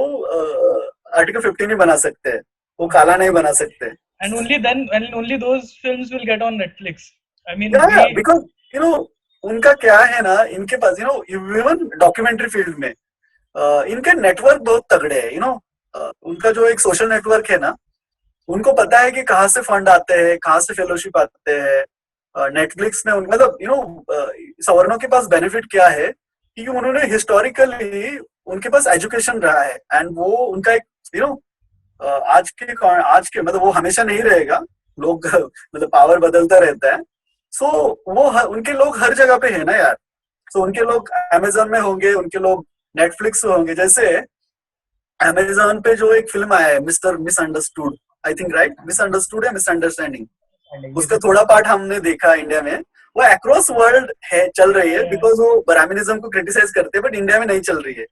आर्टिकल 15 ही बना सकते हैं, वो काला नहीं बना सकते। and only then, and only those films will get on Netflix. I mean, because उनका क्या है ना, इनके पास इवन डॉक्यूमेंट्री फील्ड में इनके नेटवर्क बहुत तगड़े है। उनका जो एक सोशल नेटवर्क है ना, उनको पता है कि कहाँ से फंड आते हैं, कहाँ से फेलोशिप आते हैं। नेटफ्लिक्स में मतलब सवर्णों के पास बेनिफिट क्या है कि उन्होंने हिस्टोरिकली उनके पास एजुकेशन रहा है, एंड वो उनका एक आज के मतलब वो हमेशा नहीं रहेगा, लोग मतलब पावर बदलता रहता है। सो वो उनके लोग हर जगह पे है ना यार। सो उनके लोग अमेजोन में होंगे, उनके लोग नेटफ्लिक्स में होंगे। जैसे अमेजोन पे जो एक फिल्म आया है mister misunderstood, I think right, misunderstood या मिसअंडरस्टैंडिंग, उसका थोड़ा पार्ट हमने देखा इंडिया में। वो अक्रॉस वर्ल्ड है, चल रही है, बिकॉज वो ब्राह्मणिज्म को क्रिटिसाइज करते हैं, बट इंडिया में नहीं चल रही है।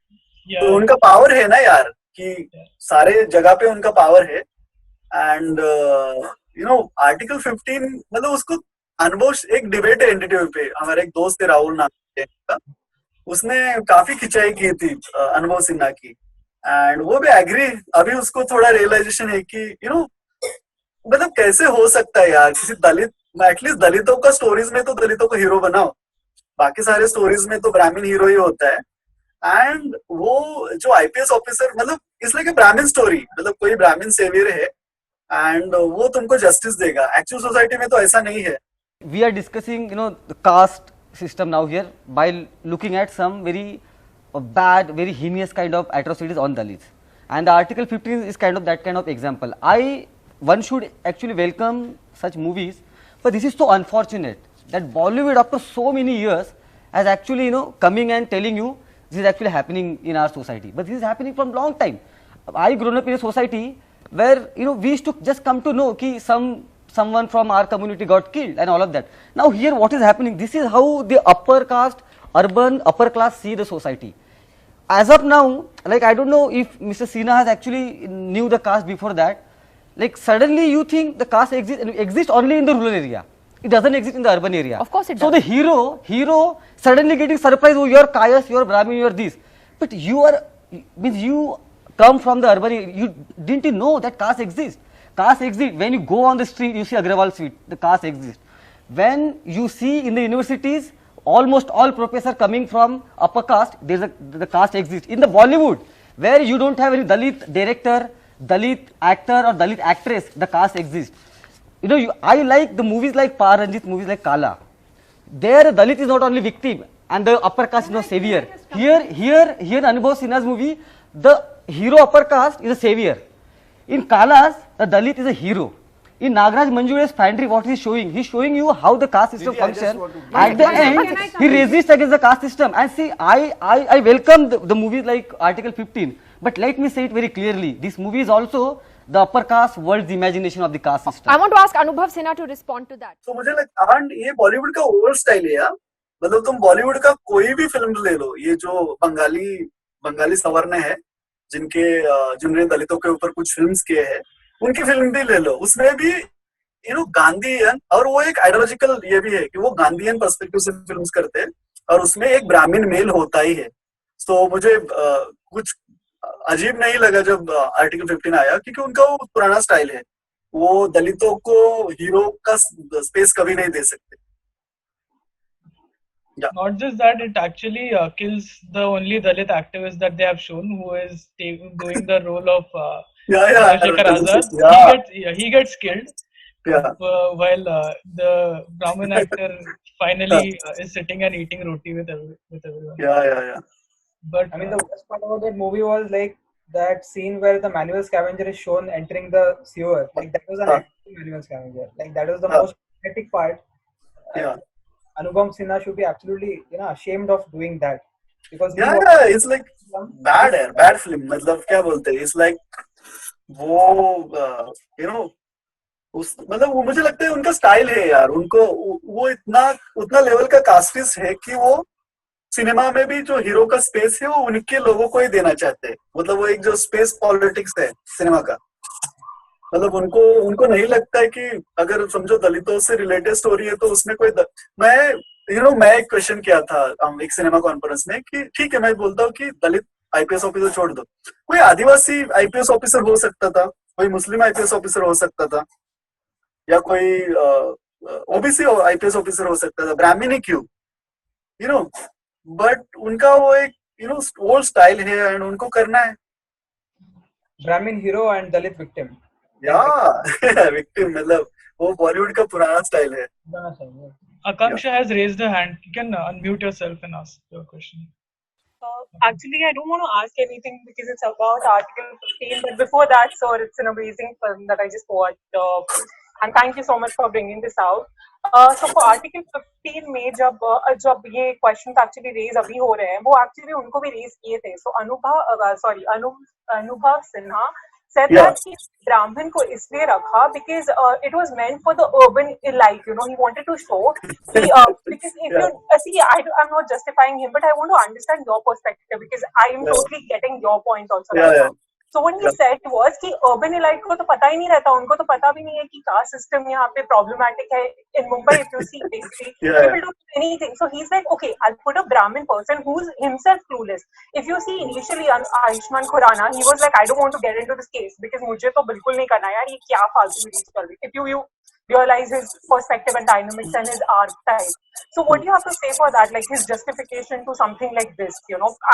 तो उनका पावर है ना यार, कि सारे जगह पे उनका पावर है। एंड आर्टिकल 15 मतलब उसको अनुभव एक डिबेट है एनडीटीवी पे, हमारे एक दोस्त है राहुल नाम का, उसने काफी खिंचाई की थी अनुभव सिन्हा की, एंड वो भी एग्री। अभी उसको थोड़ा रियलाइजेशन है कि मतलब कैसे हो सकता है यार, किसी दलित, एटलीस्ट दलितों का स्टोरीज में तो दलितों को हीरो बनाओ, बाकी सारे स्टोरीज में तो ब्राह्मण हीरो ही होता है। एंड वो जो आईपीएस ऑफिसर, मतलब इसलिए कि ब्राह्मण स्टोरी, मतलब कोई ब्राह्मण सेवियर है एंड वो तुमको जस्टिस देगा। एक्चुअल सोसाइटी में तो ऐसा नहीं है। We are discussing, the caste system now here by looking at some very bad, very heinous kind of atrocities on Dalits, and the Article 15 is that kind of example. One should actually welcome such movies, but this is so unfortunate that Bollywood after so many years has actually coming and telling you this is actually happening in our society, but this is happening from long time. I grown up in a society where we used to just come to know ki someone from our community got killed and all of that. Now here what is happening, this is how the upper caste, urban upper class see the society. As of now, like I don't know if Mr. Sinha has actually knew the caste before that. Like suddenly you think the caste exists only in the rural area. It doesn't exist in the urban area. Of course it does. So the hero suddenly getting surprised, oh, you're Kayas, you're Brahmin, you're this. But you come from the urban area, you didn't know that caste exists. Caste exists. When you go on the street, you see Agrawal Street, the caste exists. When you see in the universities, almost all professors coming from upper caste, the caste exists. In the Bollywood, where you don't have any Dalit director, Dalit actor or Dalit actress, the caste exists. I like the movies like Paranjit, movies like Kala. There the Dalit is not only victim and the upper caste is no savior. Here Anubhav Sinha's movie, the hero upper caste is a savior. In Kalas, the Dalit is a hero. In Nagaraj Manjure's Pantry, what he's showing you how the caste system functions. At the end, he resists against the caste system. And see, I welcome the movies like Article 15. But let me say it very clearly, this movie is also the upper caste world's imagination of the caste system. I want to ask Anubhav Sinha to respond to that. तो मुझे लगता है ये बॉलीवुड का over style है यार। मतलब तुम बॉलीवुड का कोई भी फिल्म ले लो, ये जो बंगाली सवर्ण है जिन्होंने दलितों के ऊपर कुछ फिल्म्स किए हैं, उनकी फिल्म भी ले लो, उसमें भी गांधीयन, और वो एक आइडियोलॉजिकल ये भी है कि वो गांधीयन पर्सपेक्टिव से फिल्म्स करते हैं, और उसमें एक ब्राह्मण मेल होता ही है। तो मुझे कुछ अजीब नहीं लगा जब आर्टिकल 15 आया, क्योंकि उनका वो पुराना स्टाइल है, वो दलितों को हीरो का स्पेस कभी नहीं दे सकते। Not just that, it actually kills the only Dalit activist that they have shown, who is doing the role of Chandrasekhar Azad. He gets killed while the Brahmin actor finally is sitting and eating roti with everyone. Yeah. But I mean, the worst part about that movie was like that scene where the manual scavenger is shown entering the sewer. Like that was an actual manual scavenger. Like that was the most pathetic part. Yeah. Anupam Sinha should be absolutely, ashamed of doing that, because it's like bad film. मतलब क्या बोलते हैं? It's like वो मतलब वो मुझे लगता है उनका स्टाइल है यार. उनको वो उतना लेवल का कास्टिस्ट है कि वो सिनेमा में भी जो हीरो का स्पेस है वो उनके लोगों को ही देना चाहते हैं. मतलब वो एक जो स्पेस पॉलिटिक्स है सिनेमा का, मतलब उनको नहीं लगता है कि अगर समझो दलितों से रिलेटेड स्टोरी है तो उसमें कोई मैं एक क्वेश्चन किया था एक सिनेमा कॉन्फ्रेंस में कि ठीक है, मैं बोलता हूँ कि दलित आईपीएस ऑफिसर छोड़ दो, कोई आदिवासी आईपीएस ऑफिसर हो सकता था, कोई मुस्लिम आईपीएस ऑफिसर हो सकता था, या कोई ओबीसी आईपीएस ऑफिसर हो सकता था, ब्राह्मण ही क्यों, बट उनका वो एक ओल्ड स्टाइल है एंड उनको करना है. ब्राह्मण hero and Dalit victim. Victim मतलब वो बॉलीवुड का पुराना स्टाइल है. Akanksha has raised her hand. You can unmute yourself and ask your question. Actually, I don't want to ask anything because it's about Article 15. But before that, sir, it's an amazing film that I just watched. And thank you so much for bringing this out. So for Article 15 में जब ये questions actually raise अभी हो रहे हैं, वो actually उनको भी raise किए थे. So Anubhav Sinha said that he Brahmin को इसलिए रखा because it was meant for the urban elite. He wanted to show because if you see, I'm not justifying him, but I want to understand your perspective because I am totally getting your point also. So what he said was कि urban elite को तो पता ही नहीं रहता, उनको तो पता भी नहीं है कि caste system यहाँ पे problematic है. In Mumbai, if you see, basically, people don't do anything. So he's like, okay, I'll put a Brahmin person who's himself clueless. If you see initially Ayushmann Khurrana, he was like, I don't want to get into this case because मुझे तो बिल्कुल नहीं करना यार, ये क्या फालतू में चल रही. If you realize his perspective and dynamics and his archetype. So what do you have to say for that, like his justification to something like this?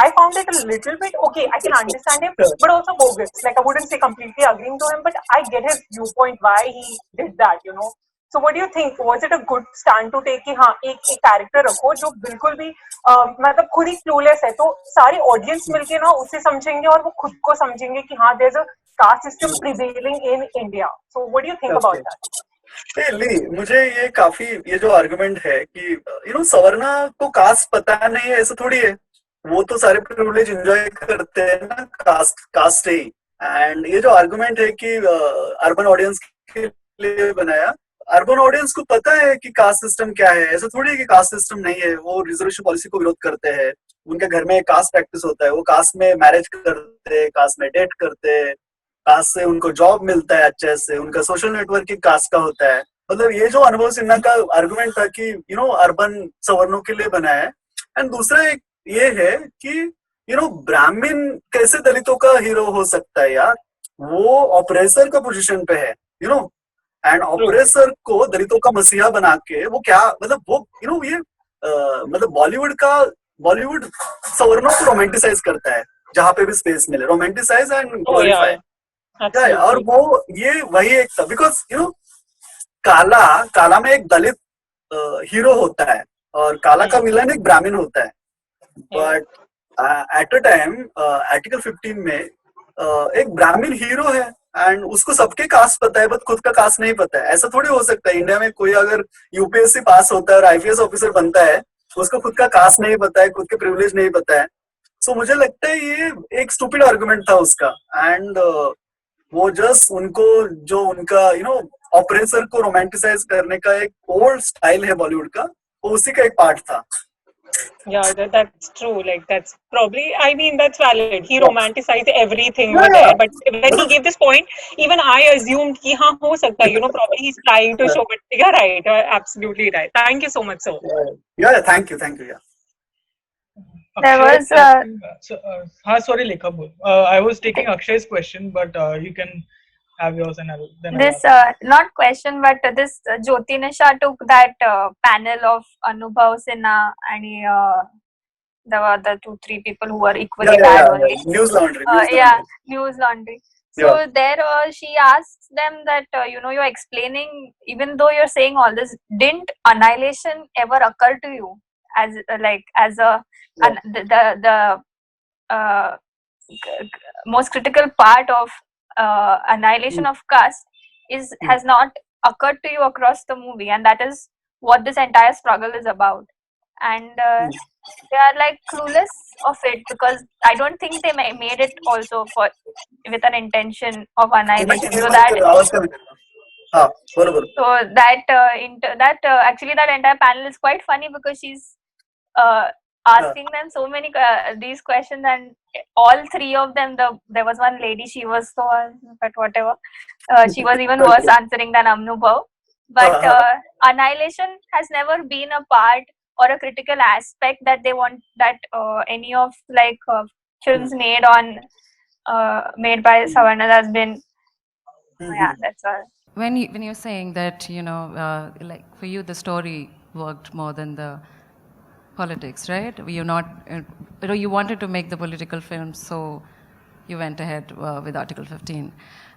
I found it a little bit, okay, I can understand him, but also bogus. Like I wouldn't say completely agreeing to him, but I get his viewpoint why he did that, So what do you think? Was it a good stand to take कि हाँ एक character रखो जो बिल्कुल भी मतलब खुद ही clueless है, तो सारे ऑडियंस मिलके ना उसे समझेंगे और वो खुद को समझेंगे कि हाँ there's a caste system prevailing in India. So what do you think about that? ली, मुझे ये जो आर्गुमेंट है कि सवर्णा को कास्ट पता नहीं है, ऐसा थोड़ी है. वो तो सारे प्रिविलेज एंजॉय करते हैं ना कास्ट ही. एंड ये जो आर्गुमेंट है कि अर्बन ऑडियंस के लिए बनाया, अर्बन ऑडियंस को पता है कि कास्ट सिस्टम क्या है. ऐसा थोड़ी है कि कास्ट सिस्टम नहीं है. वो रिजर्वेशन पॉलिसी को विरोध करते हैं. उनके घर में कास्ट प्रैक्टिस होता है, वो कास्ट में मैरिज करते हैं, कास्ट में डेट करते हैं, कास्ट से उनको जॉब मिलता है अच्छे से, उनका सोशल नेटवर्किंग कास्ट का होता है. मतलब ये जो अनुभव सिन्हा का आर्गुमेंट था कि अर्बन सवर्णों के लिए बना है. एंड दूसरा एक ये है कि ब्राह्मण कैसे दलितों का हीरो हो सकता है यार. वो ऑपरेसर का पोजीशन पे है, एंड ऑपरेसर को दलितों का मसीहा बना के वो क्या मतलब वो ये मतलब बॉलीवुड सवर्णों को रोमांटिसाइज करता है जहां पे भी स्पेस मिले, रोमांटिसाइज एंड ग्लोरीफाई. और वो ये वही एक था बिकॉज काला में एक दलित हीरो होता है और काला का विलन एक ब्राह्मण होता है. But at a time article 15 में एक ब्राह्मण हीरो है एंड उसको सबके कास्ट पता है बट खुद का कास्ट नहीं पता है. ऐसा थोड़ी हो सकता है इंडिया में कोई अगर यूपीएससी पास होता है और आईपीएस ऑफिसर बनता है, उसको खुद का कास्ट नहीं पता है, खुद के प्रिविलेज नहीं पता है. सो मुझे लगता है ये एक स्टूपिड आर्गुमेंट था उसका. एंड वो जस्ट उनको जो उनका ऑपरेसर को रोमांटिसाइज करने का एक ओल्ड स्टाइल है बॉलीवुड का, वो उसी का एक पार्ट था. Yeah, that's true. Like that's probably, I mean, that's valid. He romanticized everything over there, but when he gave this point, even I assumed कि हाँ हो सकता है, probably he's trying to show. But you're right, you're absolutely right. Thank you so much, sir. Yeah, thank you. Yeah. There was sorry, Lekha. I was taking Akshay's question, but you can have yours, and then I'll This ask. not question, but this Jyoti Nisha took that panel of Anubhav Sinha and there were the 2-3 people who were equally bad only. News laundry. Yeah, News Laundry. So Yeah. there she asks them that you're explaining, even though you're saying all this, didn't annihilation ever occur to you as as a Yeah. the uh, most critical part of annihilation of caste has not occurred to you across the movie, and that is what this entire struggle is about. And they are like clueless of it because I don't think they made it also for with an intention of annihilation. So that आवाज कमी कर. हाँ, बरोबर. so that actually that entire panel is quite funny because she's asking them so many these questions, and all 3 of them, there was one lady, she was so but whatever, she was even worse answering than Amnubhav. But annihilation has never been a part or a critical aspect that they want that any of films made on made by Savarna has been. Yeah, that's all. When you're saying that, like for you the story worked more than the politics, right? You're not, you wanted to make the political films, so you went ahead with Article 15.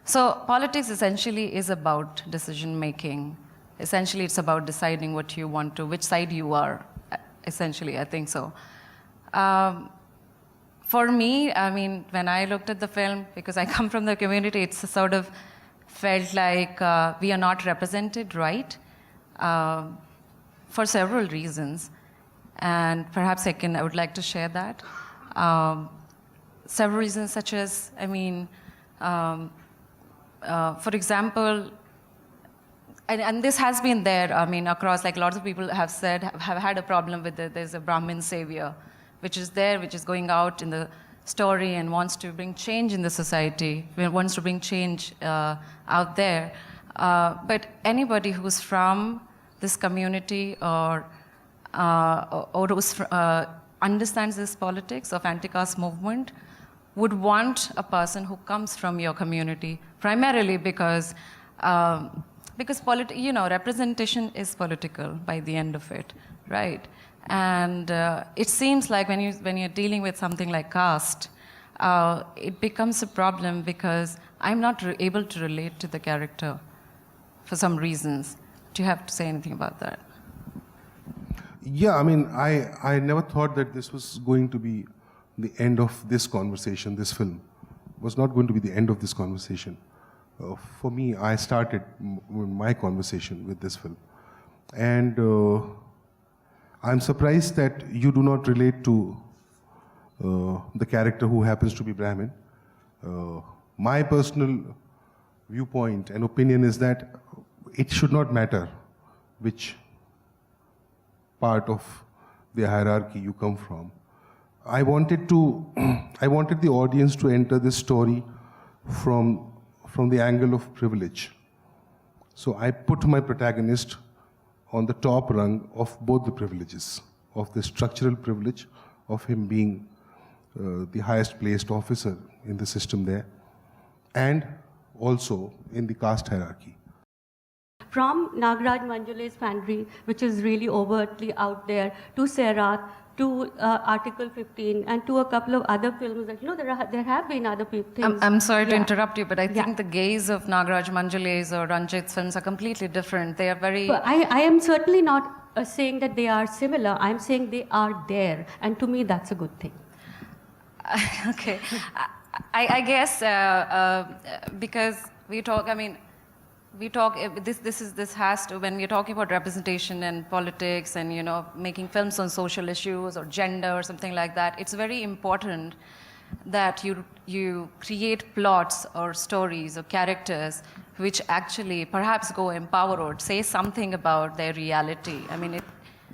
So politics essentially is about decision making. Essentially, it's about deciding what you want to, which side you are. Essentially, I think so. For me, I mean, when I looked at the film, because I come from the community, it's sort of felt like we are not represented right for several reasons. And perhaps I would like to share that. Several reasons such as, I mean, for example, and this has been there, I mean, across, like lots of people have said, have had a problem with it. There's a Brahmin savior, which is there, which is going out in the story and wants to bring change in the society, wants to bring change out there. But anybody who's from this community or who understands this politics of anti-caste movement would want a person who comes from your community, primarily because representation is political by the end of it, right? And it seems like when you're dealing with something like caste, it becomes a problem because I'm not able to relate to the character for some reasons. Do you have to say anything about that? Yeah, I mean, I never thought that this was going to be the end of this conversation. This film was not going to be the end of this conversation. For me, I started my conversation with this film. And I'm surprised that you do not relate to the character who happens to be Brahmin. My personal viewpoint and opinion is that it should not matter which part of the hierarchy you come from. I wanted the audience to enter this story from the angle of privilege. So I put my protagonist on the top rung of both the privileges, of the structural privilege of him being the highest placed officer in the system there, and also in the caste hierarchy. From Nagraj Manjule's Foundry, which is really overtly out there, to Sairat, to Article 15, and to a couple of other films that, there have been other things. I'm sorry to interrupt you, but I think the gaze of Nagraj Manjule's or Ranjit's films are completely different. They are very... But I am certainly not saying that they are similar. I'm saying they are there, and to me that's a good thing. Okay. I guess because we talk, I mean, this has to, when we're talking about representation and politics and, making films on social issues or gender or something like that, it's very important that you create plots or stories or characters which actually perhaps go empower or say something about their reality. I mean,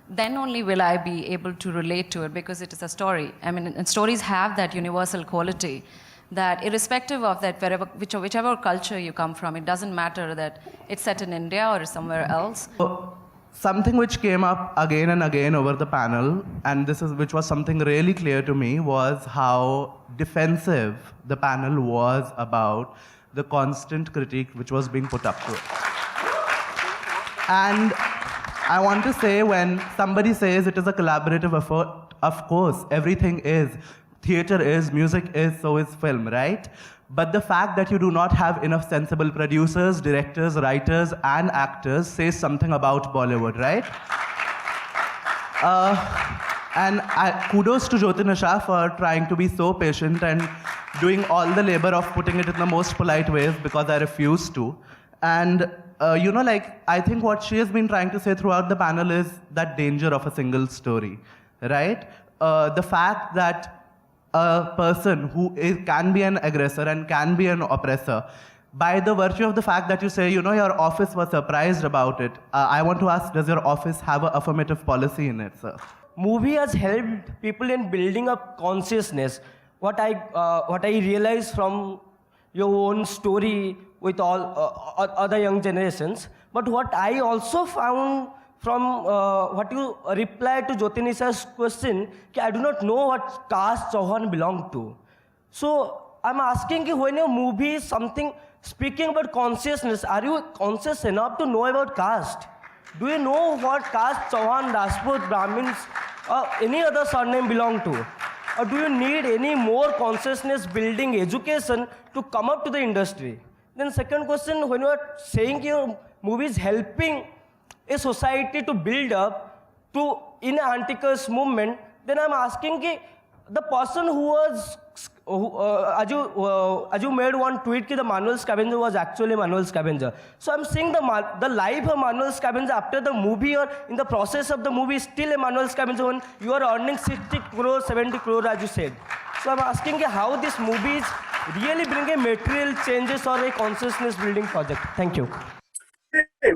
then only will I be able to relate to it because it is a story. I mean, and stories have that universal quality that irrespective of that, whichever culture you come from, it doesn't matter that it's set in India or somewhere else. something which came up again and again over the panel, and which was something really clear to me, was how defensive the panel was about the constant critique which was being put up to it. And I want to say, when somebody says it is a collaborative effort, of course, everything is. Theatre is, music is, so is film, right? But the fact that you do not have enough sensible producers, directors, writers, and actors says something about Bollywood, right? And kudos to Jyoti Nisha for trying to be so patient and doing all the labor of putting it in the most polite ways, because I refuse to. And I think what she has been trying to say throughout the panel is that danger of a single story, right? The fact that a person who can be an aggressor and can be an oppressor, by the virtue of the fact that you say, your office was surprised about it, I want to ask, does your office have an affirmative policy in it, sir? Movie has helped people in building up consciousness. What I realized from your own story with all other young generations, but what I also found from what you replied to Jyoti Nisha's question, I do not know what caste Chauhan belonged to. So I'm asking you, when your movie is something speaking about consciousness, are you conscious enough to know about caste? Do you know what caste Chauhan, Rajput, Brahmins, or any other surname belong to? Or do you need any more consciousness building education to come up to the industry? Then second question, when you are saying your movie is helping a society to build up to in an anti-caste movement, then I'm asking the person who was, as you made one tweet, the Manuel Scavenger was actually Manuel Scavenger. So I'm seeing the life of Manuel Scavenger after the movie, or in the process of the movie, still a Manuel Scavenger when you are earning 60 crore, 70 crore, as you said. So I'm asking how these movies really bring a material changes or a consciousness building project. Thank you.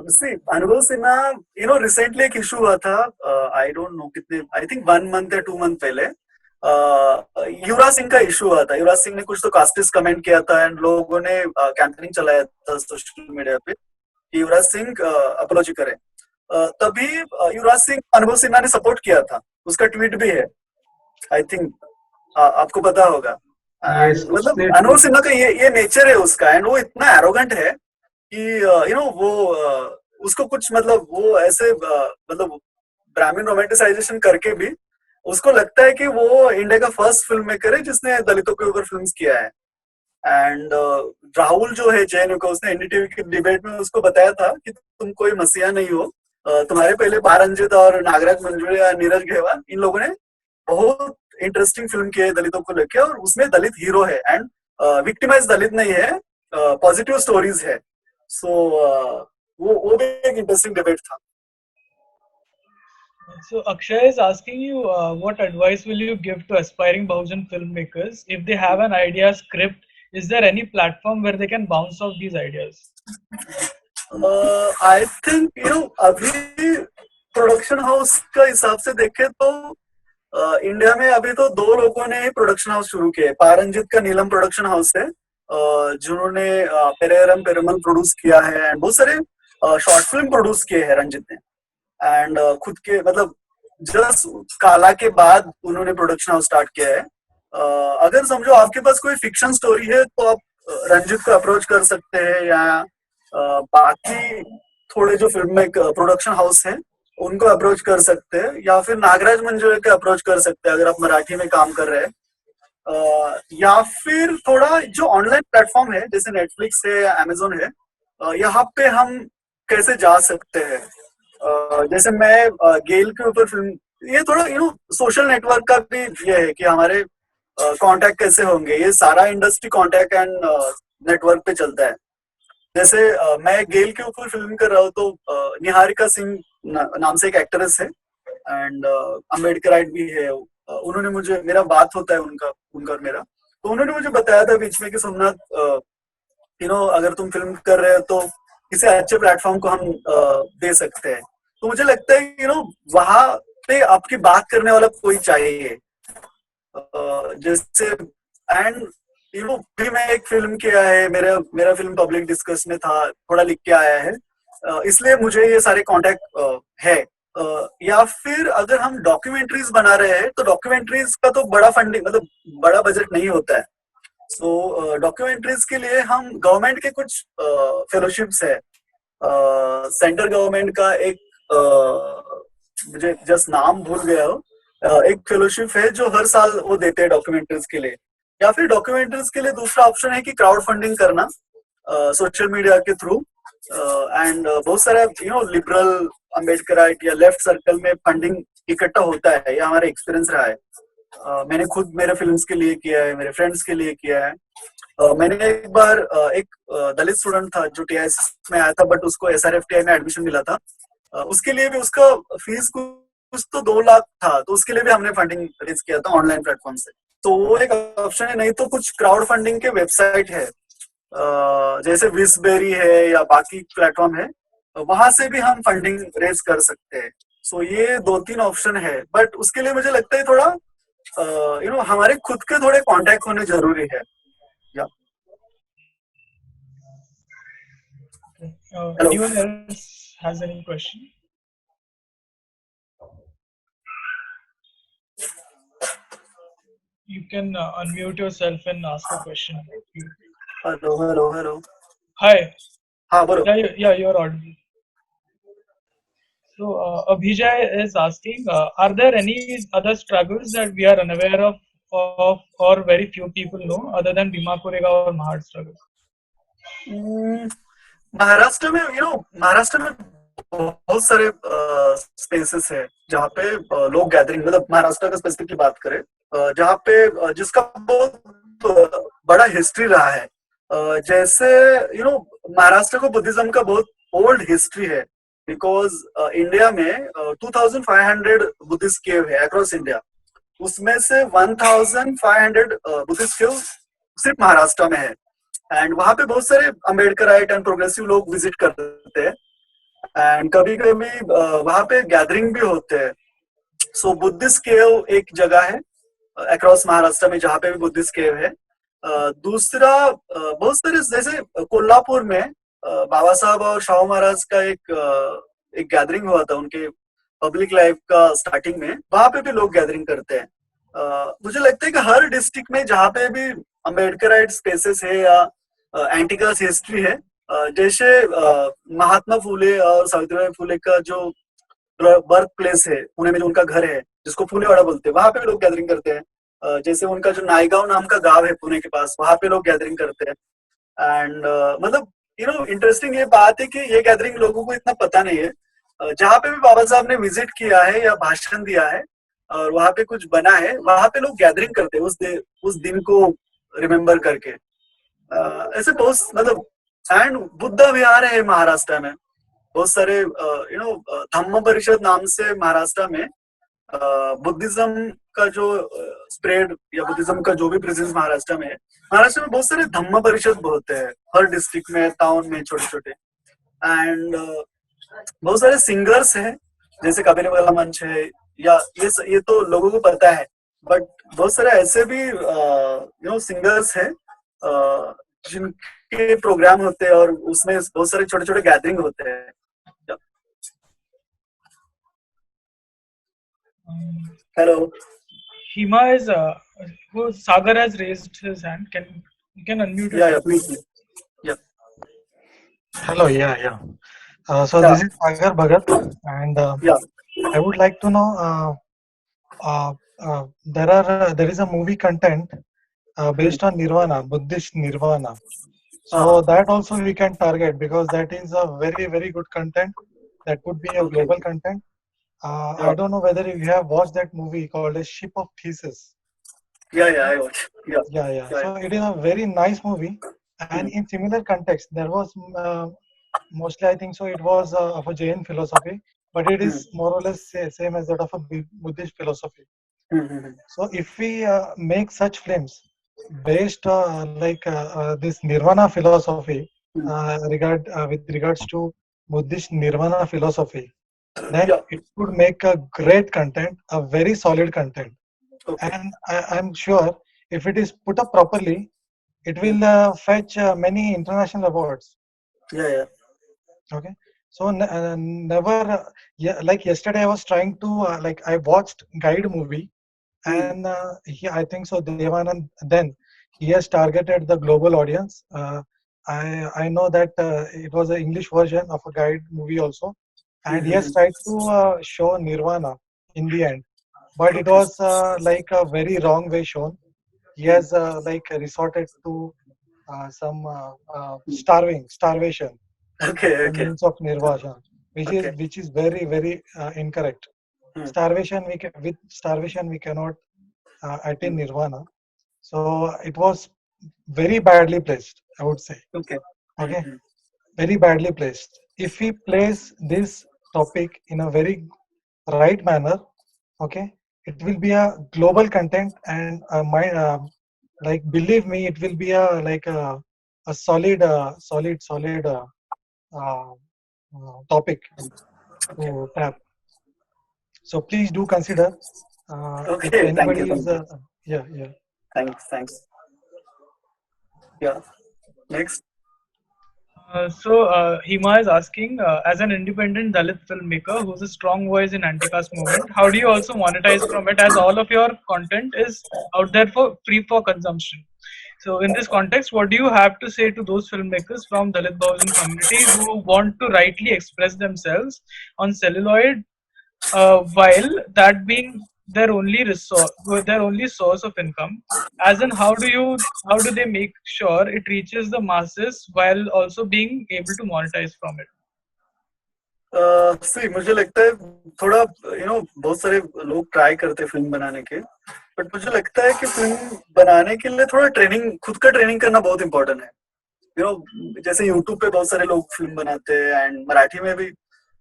See, Anubhav Sinha, recently एक issue हुआ था, I don't know I think 1 month or 2 months पहले, युवराज सिंह का issue हुआ था. युवराज सिंह ने कुछ तो कास्टिस्ट कमेंट किया था एंड लोगों ने कैंपेनिंग चलाया था सोशल मीडिया पे कि युवराज सिंह अपॉलॉजी करें. तभी युवराज सिंह अनुभव सिन्हा ने सपोर्ट किया था, उसका ट्वीट भी है, आई थिंक आपको पता होगा. मतलब अनुभव सिन्हा का ये नेचर है उसका, एंड वो इतना एरोगेंट है कि वो उसको कुछ मतलब वो ऐसे मतलब ब्राह्मण रोमांटिसाइजेशन करके भी उसको लगता है कि वो इंडिया का फर्स्ट फिल्म मेकर है जिसने दलितों के ऊपर फिल्म्स किया है. एंड राहुल जो है जेएनयू का, उसने एनडीटीवी की डिबेट में उसको बताया था कि तुम कोई मसीहा नहीं हो, तुम्हारे पहले पारंजित और नागराज मंजुळे या नीरज घेवाल, इन लोगों ने बहुत इंटरेस्टिंग फिल्म की है दलितों को लेके, और उसमें दलित हीरो है एंड विक्टिमाइज दलित नहीं है, पॉजिटिव स्टोरीज है. सो वो भी एक इंटरेस्टिंग डिबेट था. So Akshay is asking you, what advice will you give to aspiring Bahujan filmmakers if they have an idea script? Is there any platform where they can bounce off these ideas? I think अभी production house का हिसाब से देखे तो India में अभी तो 2 लोगों ने प्रोडक्शन हाउस शुरू किए. पारंजित का नीलम प्रोडक्शन हाउस है जिन्होंने पेरेरम पेरुमल प्रोड्यूस किया है एंड बहुत सारे शॉर्ट फिल्म प्रोड्यूस किए हैं रंजित ने. एंड खुद के मतलब जस्ट काला के बाद उन्होंने प्रोडक्शन हाउस स्टार्ट किया है. अगर समझो आपके पास कोई फिक्शन स्टोरी है तो आप रंजित को अप्रोच कर सकते हैं, या बाकी थोड़े जो फिल्म में प्रोडक्शन हाउस है उनको अप्रोच कर सकते हैं, या फिर नागराज मंजुळे के अप्रोच कर सकते हैं अगर आप मराठी में काम कर रहे हैं. या फिर थोड़ा जो ऑनलाइन प्लेटफॉर्म है जैसे नेटफ्लिक्स है या अमेजोन है, यहाँ पे हम कैसे जा सकते हैं. जैसे मैं गेल के ऊपर फिल्म, ये थोड़ा सोशल नेटवर्क का भी ये है कि हमारे कांटेक्ट कैसे होंगे, ये सारा इंडस्ट्री कांटेक्ट एंड नेटवर्क पे चलता है. जैसे मैं गेल के ऊपर फिल्म कर रहा हूँ तो निहारिका सिंह नाम से एक एक्ट्रेस है एंड अम्बेडकराइट भी है. उन्होंने मुझे, मेरा बात होता है उनका और मेरा, तो उन्होंने मुझे बताया था बीच में कि सोमनाथ अगर तुम फिल्म कर रहे हो तो किसी अच्छे प्लेटफॉर्म को हम दे सकते हैं. तो मुझे लगता है वहां पे आपकी बात करने वाला कोई चाहिए. जैसे एंड भी मैं एक फिल्म किया है, मेरा फिल्म पब्लिक डिस्कस में था, थोड़ा लिख के आया है. इसलिए मुझे ये सारे कांटेक्ट है। या फिर अगर हम डॉक्यूमेंट्रीज बना रहे हैं तो डॉक्यूमेंट्रीज का तो बड़ा फंडिंग मतलब बड़ा बजट नहीं होता है। सो डॉक्यूमेंट्रीज के लिए हम गवर्नमेंट के कुछ फेलोशिप्स है। सेंट्रल गवर्नमेंट का एक मुझे जस्ट नाम भूल गया हूँ, एक फेलोशिप है जो हर साल वो देते हैं डॉक्यूमेंट्रीज के लिए। या फिर डॉक्यूमेंट्रीज के लिए दूसरा ऑप्शन है कि क्राउड फंडिंग करना सोशल मीडिया के थ्रू। एंड बहुत सारे लिबरल अम्बेडकराइट या लेफ्ट सर्कल में फंडिंग इकट्ठा होता है, ये हमारा एक्सपीरियंस रहा है। मैंने खुद मेरे फिल्म्स के लिए किया है, मेरे फ्रेंड्स के लिए किया है। मैंने एक बार एक दलित स्टूडेंट था जो TIS में आया था, बट उसको SRFTI में एडमिशन मिला था। उसके लिए भी उसका फीस कुछ तो 2 लाख था, तो उसके लिए भी हमने फंडिंग रेज किया था ऑनलाइन प्लेटफॉर्म से। तो वो एक ऑप्शन है। नहीं तो कुछ क्राउड फंडिंग के वेबसाइट है, जैसे विसबेरी है या बाकी प्लेटफॉर्म है, वहां से भी हम फंडिंग रेज कर सकते हैं। सो ये 2-3 ऑप्शन है, बट उसके लिए मुझे लगता है थोड़ा हमारे खुद के थोड़े कांटेक्ट होने जरूरी है। Anyone else has any question? You can unmute yourself and ask a question. Hello. Hi. हाँ बोलो। Yeah, you're audible. So Abhijay is asking, are there any other struggles that we are unaware of or very few people know other than Bhima Korega or Mahad struggle? Maharashtra में महाराष्ट्र में बहुत सारे spaces है जहाँ पे लोग गैदरिंग, मतलब महाराष्ट्र का स्पेसिफिकली बात करें, जहाँ पे जिसका बहुत बड़ा हिस्ट्री रहा है। जैसे महाराष्ट्र को बुद्धिज्म का बहुत ओल्ड हिस्ट्री है, बिकॉज इंडिया में 2500 बुद्धिस्ट केव है अक्रॉस इंडिया। उसमें से 1500 बुद्धिस्ट केव सिर्फ महाराष्ट्र में है। एंड वहां पे बहुत सारे अम्बेडकराइट एंड प्रोग्रेसिव लोग विजिट करते हैं, एंड कभी कभी वहां पे गैदरिंग भी होते हैं। सो बुद्धिस्ट केव एक जगह है अक्रॉस महाराष्ट्र में जहाँ पे भी बुद्धिस्ट केव है। दूसरा बहुत सारे, जैसे कोल्हापुर में बाबा साहब और शाहू महाराज का एक गैदरिंग हुआ था उनके पब्लिक लाइफ का स्टार्टिंग में, वहां पे भी लोग गैदरिंग करते हैं। मुझे लगता है कि हर डिस्ट्रिक्ट में जहाँ पे भी अम्बेडकराइट स्पेसेस है या एंटीकास हिस्ट्री है, जैसे महात्मा फुले और सावित्रीबाई फुले का जो बर्थ प्लेस है पुणे में, जो उनका घर है जिसको फुलेवाड़ा बोलते हैं, वहां पे भी लोग गैदरिंग करते हैं। जैसे उनका जो नायगांव नाम का गांव है पुणे के पास, वहां पे लोग गैदरिंग करते हैं। एंड मतलब इंटरेस्टिंग ये बात है कि ये गैदरिंग लोगों को इतना पता नहीं है। जहाँ पे भी बाबा साहब ने विजिट किया है या भाषण दिया है और वहां पे कुछ बना है, वहां पे लोग गैदरिंग करते हैं उस दिन को रिमेम्बर करके। ऐसे बहुत मतलब, एंड बुद्ध विहार है महाराष्ट्र में बहुत सारे। धम्म परिषद नाम से महाराष्ट्र में बुद्धिज्म का जो स्प्रेड या बुद्धिज्म का जो भी प्रेजेंस महाराष्ट्र में है, महाराष्ट्र में बहुत सारे धम्म परिषद होते हैं हर डिस्ट्रिक्ट में, टाउन में छोटे छोटे। एंड बहुत सारे सिंगर्स हैं, जैसे काबेरी वाला मंच है, या ये तो लोगों को पता है, बट बहुत सारे ऐसे भी सिंगर्स हैं जिनके प्रोग्राम होते हैं और उसमें बहुत सारे छोटे छोटे गैदरिंग होते हैं। Hello. Hima is Sagar has raised his hand. You can unmute yourself. Yeah, please. Yeah. Hello. Yeah. So this is Sagar Bhagat, and I would like to know. There is a movie content based on Nirvana, Buddhist Nirvana. So that also we can target, because that is a very, very good content. That would be a global content. I don't know whether you have watched that movie called A Ship of Theseus. Yeah, I watched. Yeah. So it is a very nice movie, and in similar context, there was mostly, I think so, it was of a Jain philosophy, but it is more or less same as that of a Buddhist philosophy. So if we make such films based like this Nirvana philosophy, with regards to Buddhist Nirvana philosophy, then it would make a great content, a very solid content. And I'm sure if it is put up properly, it will fetch many international awards. Yeah. Okay. So never, yeah, like yesterday I was trying to like I watched Guide movie, and I think so Devanand then he has targeted the global audience. I know that it was an English version of a Guide movie also, and he has tried to show Nirvana in the end, but it was like a very wrong way shown. He has like resorted to some starvation Okay, the okay, means of nirvana, okay. which is very very incorrect. Starvation with starvation we cannot attain nirvana. So it was very badly placed, I would say. Okay. Okay, very badly placed. If we place this topic in a very right manner, okay, it will be a global content, and like believe me, it will be a like a solid uh, topic to tap. So please do consider if Okay, thank you, anybody is thank you. yeah. Thanks. Yeah. Next. Hima is asking, as an independent Dalit filmmaker who's a strong voice in anti-caste movement, how do you also monetize from it, as all of your content is out there for free for consumption? So in this context, what do you have to say to those filmmakers from Dalit Bahujan community who want to rightly express themselves on celluloid, while that being their only resource, their only source of income? As in, how do they make sure it reaches the masses while also being able to monetize from it? सी मुझे लगता है थोड़ा बहुत सारे लोग try करते हैं film बनाने के, बट मुझे लगता है कि फिल्म बनाने के लिए थोड़ा खुद का ट्रेनिंग करना बहुत इम्पोर्टेंट है. जैसे यूट्यूब पे बहुत सारे लोग फिल्म बनाते हैं, एंड मराठी में भी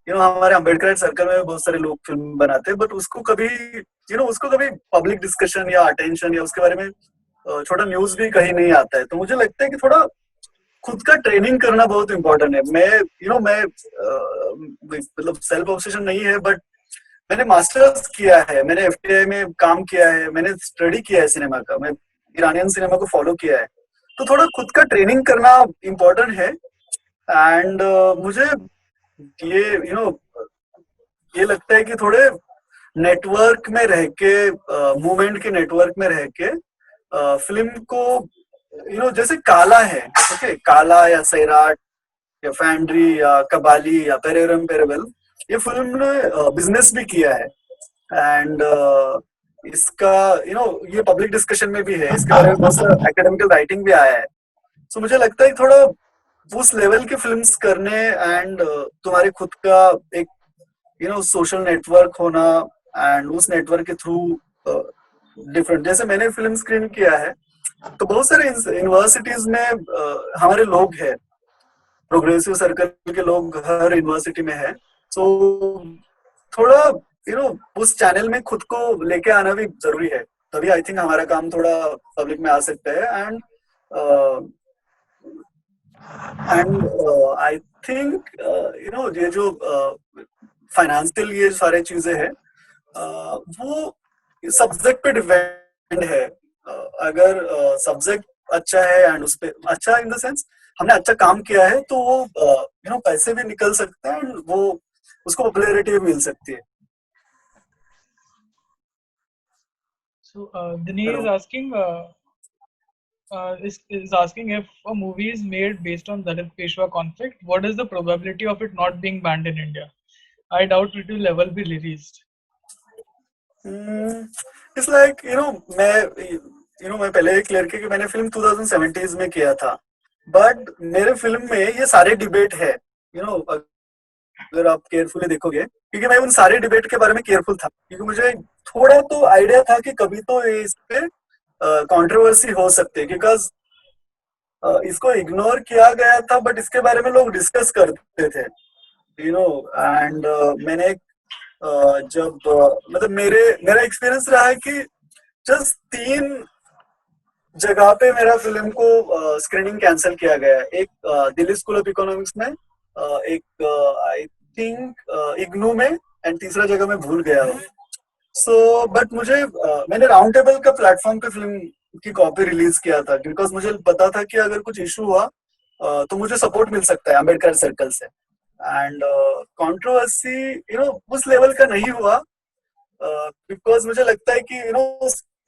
हमारे अम्बेडकर सर्कल में भी बहुत सारे लोग फिल्म बनाते हैं, बट उसको कभी पब्लिक डिस्कशन या अटेंशन या उसके बारे में छोटा न्यूज भी कहीं नहीं आता है. तो मुझे लगता है कि थोड़ा खुद का ट्रेनिंग करना बहुत इम्पोर्टेंट है. मैं मतलब सेल्फ ऑब्सेशन नहीं है, बट मैंने मास्टर्स किया है, मैंने एफटीआई में काम किया है, मैंने स्टडी किया है सिनेमा का, मैं ईरानियन सिनेमा को फॉलो किया है. तो थोड़ा खुद का ट्रेनिंग करना इम्पोर्टेंट है. एंड मुझे ये लगता है कि थोड़े नेटवर्क में रह के, मूवमेंट के नेटवर्क में रह के फिल्म को जैसे काला है, ओके, काला या सैराट या फैंड्री या कबाली या पेरेरम पेरेबल, ये फिल्म ने बिजनेस भी किया है. एंड इसका ये पब्लिक डिस्कशन में भी है, इसके बारे में बहुत सारा एकेडमिकल राइटिंग भी आया है. सो मुझे लगता है थोड़ा उस लेवल के फिल्म्स करने, एंड तुम्हारे खुद का एक सोशल नेटवर्क होना, एंड उस नेटवर्क के थ्रू डिफरेंट, जैसे मैंने फिल्म स्क्रीन किया है तो बहुत सारे यूनिवर्सिटीज में हमारे लोग हैं, प्रोग्रेसिव सर्कल के लोग हर यूनिवर्सिटी में है. सो थोड़ा उस चैनल में खुद को लेके आना भी जरूरी है, तभी आई थिंक हमारा काम थोड़ा पब्लिक में आ सकता है. एंड आई थिंक ये जो फाइनेंशियल ये सारे चीजें हैं वो सब्जेक्ट पे डिपेंड है. अगर सब्जेक्ट अच्छा है एंड उस पे अच्छा इन द सेंस हमने अच्छा काम किया है, तो वो पैसे भी निकल सकते हैं, एंड वो उसको पॉपुलैरिटी भी मिल सकती है. So Dinesh is asking if a movie is made based on Dalit Peshwa conflict, what is the probability of it not being banned in India? I doubt it will ever be released. It's like मैं पहले ही clear किया कि मैंने film 2070s में किया था, but मेरे film में ये सारे डिबेट है. अगर आप केयरफुली देखोगे, क्योंकि मैं उन सारे डिबेट के बारे में केयरफुल था, क्योंकि मुझे थोड़ा तो आइडिया था कि कभी तो इस पे कंट्रोवर्सी हो सकती है, बिकॉज इसको इग्नोर किया गया था, बट इसके बारे में लोग डिस्कस करते थे. एंड मैंने जब मतलब मेरा एक्सपीरियंस रहा है कि जस्ट 3 जगह पे मेरा फिल्म को स्क्रीनिंग कैंसिल किया गया. एक दिल्ली स्कूल ऑफ इकोनॉमिक्स में, एक आई थिंक इग्नू में, एंड तीसरा जगह मैं भूल गया हूँ. सो बट मैंने राउंड टेबल का प्लेटफॉर्म पे फिल्म की कॉपी रिलीज किया था, बिकॉज मुझे पता था कि अगर कुछ इशू हुआ तो मुझे सपोर्ट मिल सकता है अम्बेडकर सर्कल से. एंड कंट्रोवर्सी उस लेवल का नहीं हुआ, बिकॉज मुझे लगता है कि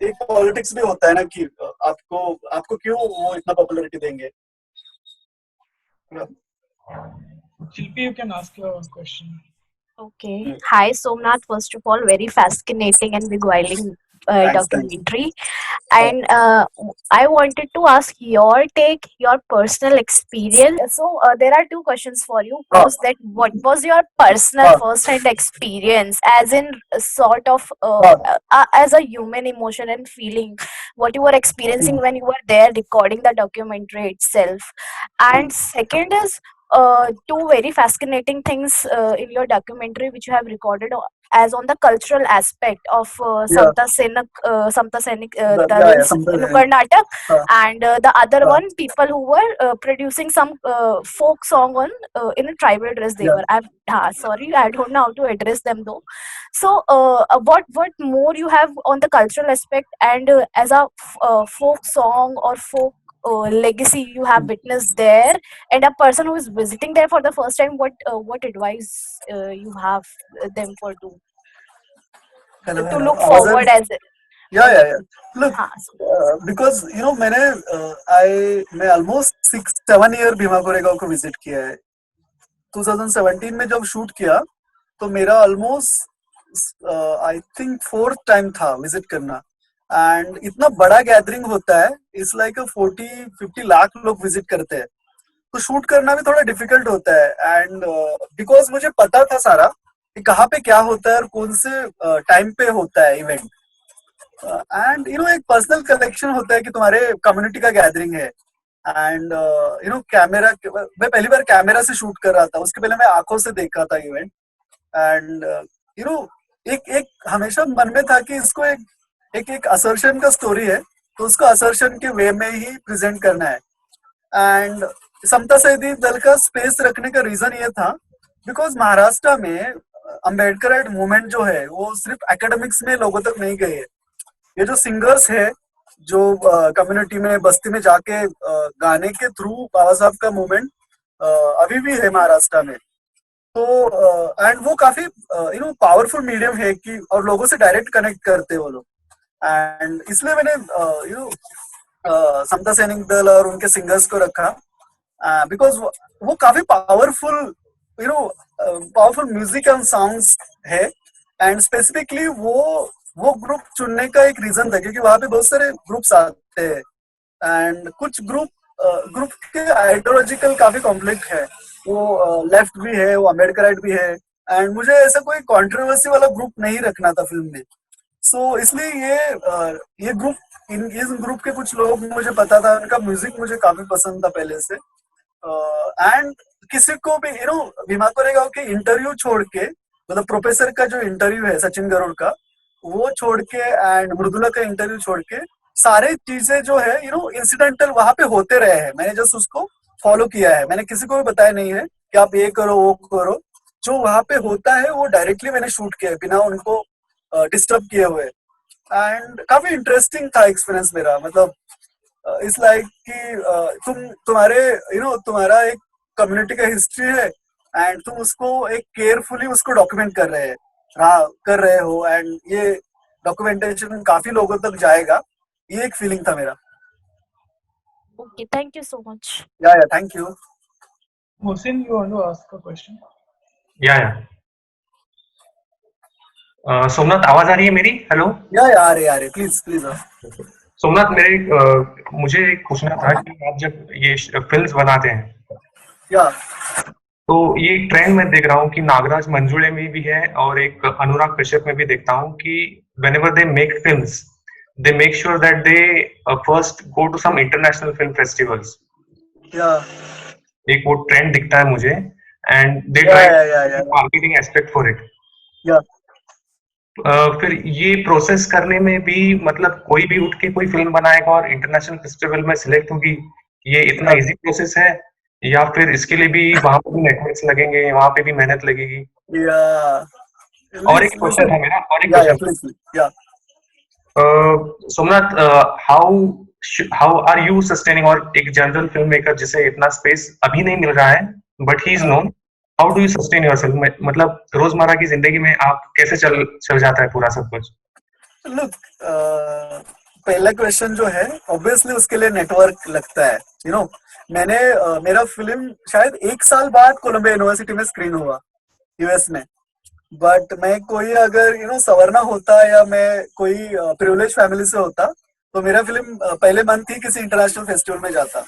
एक पॉलिटिक्स भी होता है ना कि आपको क्यों वो इतना पॉपुलैरिटी देंगे. Shilpi, you can ask your question. Okay. Hi, Somnath. First of all, very fascinating and beguiling Thanks. documentary. And I wanted to ask your take, your personal experience. So there are two questions for you. First, that what was your personal first-hand experience, as in sort of as a human emotion and feeling, what you were experiencing when you were there recording the documentary itself. And second is two very fascinating things in your documentary which you have recorded as on the cultural aspect of Samta Senik, in Karnataka, and the other one, people who were producing some folk song on in a tribal dress. They were. Sorry, I don't know how to address them though. So, what more you have on the cultural aspect, and as a folk song or folk legacy you have witnessed there, and a person who is visiting there for the first time, what advice you have them for to look forward as yeah. Look, because मैं almost 6-7 year Bhima Koregaon को visit किया है. 2017 में जब shoot किया तो मेरा almost I think 4th time था विजिट करना. एंड इतना बड़ा गैदरिंग होता है, इट्स लाइक 40-50 लाख लोग विजिट करते हैं, तो शूट करना भी थोड़ा डिफिकल्ट होता है. एंड बिकॉज मुझे पता था सारा कि कहाँ पे क्या होता है और कौन से टाइम पे होता है इवेंट. एंड एक पर्सनल कलेक्शन होता है कि तुम्हारे कम्युनिटी का गैदरिंग है. एंड कैमरा, मैं पहली बार कैमरा से शूट कर रहा था, उसके पहले मैं आंखों से देख रहा था इवेंट. एंड एक हमेशा मन में था कि इसको एक असर्शन का स्टोरी है, तो उसको असर्शन के वे में ही प्रेजेंट करना है. एंड समता सैनिक दल का स्पेस रखने का रीजन ये था बिकॉज महाराष्ट्र में अम्बेडकराइट मूवमेंट जो है वो सिर्फ एकेडमिक्स में लोगों तक नहीं गए है. ये जो सिंगर्स है जो कम्युनिटी में बस्ती में जाके गाने के थ्रू बाबा साहब का मूवमेंट अभी भी है महाराष्ट्र में. तो एंड वो काफी पावरफुल मीडियम है कि और लोगों से डायरेक्ट कनेक्ट करते हैं वो लोग. एंड इसलिए मैंने समता सैनिक दल और उनके सिंगर्स को रखा बिकॉज वो काफी powerful powerful music and songs है. एंड स्पेसिफिकली वो ग्रुप चुनने का एक रीजन था क्योंकि वहां पे बहुत सारे ग्रुप्स आते हैं एंड कुछ ग्रुप के आइडियोलॉजिकल काफी कॉन्फ्लिक्ट है. वो लेफ्ट भी है, वो अम्बेडकराइट भी है. एंड मुझे ऐसा कोई कंट्रोवर्सी वाला ग्रुप नहीं रखना था फिल्म में. सो इसलिए ये ग्रुप इस ग्रुप के कुछ लोग मुझे पता था, उनका म्यूजिक मुझे काफी पसंद था पहले से. एंड किसी को भी भीमा कोरेगांव के इंटरव्यू छोड़ के, मतलब प्रोफेसर का जो इंटरव्यू है सचिन गरुड़ का, वो छोड़ के एंड मृदुला का इंटरव्यू छोड़ के सारे चीजें जो है इंसिडेंटल वहां पे होते रहे हैं. मैंने जस्ट उसको फॉलो किया है, मैंने किसी को भी बताया नहीं है कि आप ये करो वो करो. जो वहां पे होता है वो डायरेक्टली मैंने शूट किया है बिना उनको डिस्टर्ब किए हुए. एंड काफी इंटरेस्टिंग था एक्सपीरियंस मेरा. मतलब इट्स लाइक कि तुम्हारा एक कम्युनिटी का हिस्ट्री है एंड तुम उसको एक केयरफुली उसको डॉक्यूमेंट कर रहे हो एंड ये डॉक्यूमेंटेशन काफी लोगों तक जाएगा. ये एक फीलिंग था मेरा. Okay, thank you so much. Yeah, thank you. Mohsin, you want to ask a question? Yeah. Somnath, आवाज आ रही है मेरी? हेलो. आ रही प्लीज. सोमनाथ, मुझे एक पूछना था कि आप जब ये फिल्म्स बनाते हैं तो ये ट्रेंड मैं देख रहा हूँ कि नागराज मंजुळे में भी है और एक अनुराग कश्यप में भी देखता हूँ कि whenever they make films, they make sure that they first go to some international film festivals. एक वो ट्रेंड दिखता है मुझे and they try marketing aspect for it. फिर ये प्रोसेस करने में भी मतलब कोई भी उठ के कोई फिल्म बनाएगा और इंटरनेशनल फेस्टिवल में सिलेक्ट होगी, ये इतना इजी प्रोसेस है या फिर इसके लिए भी वहां पे भी नेटवर्क्स लगेंगे, वहां पे भी मेहनत लगेगी? और एक क्वेश्चन है मेरा, Somnath, how are you sustaining, और एक जनरल फिल्म मेकर जिसे इतना स्पेस अभी नहीं मिल रहा है but he is known, how do you sustain yourself? मतलब रोजमर्रा की जिंदगी में आप कैसे चल जाता है पूरा सब कुछ? लुक, पहला क्वेश्चन जो है ऑब्वियसली उसके लिए नेटवर्क लगता है, यू नो। मैंने मेरा फिल्म शायद 1 साल बाद कोलंबिया यूनिवर्सिटी में स्क्रीन हुआ यूएस में, बट मैं कोई अगर सवरना होता या मैं कोई प्रिविलेज फैमिली से होता तो मेरा फिल्म पहले मंथ ही किसी इंटरनेशनल फेस्टिवल में जाता।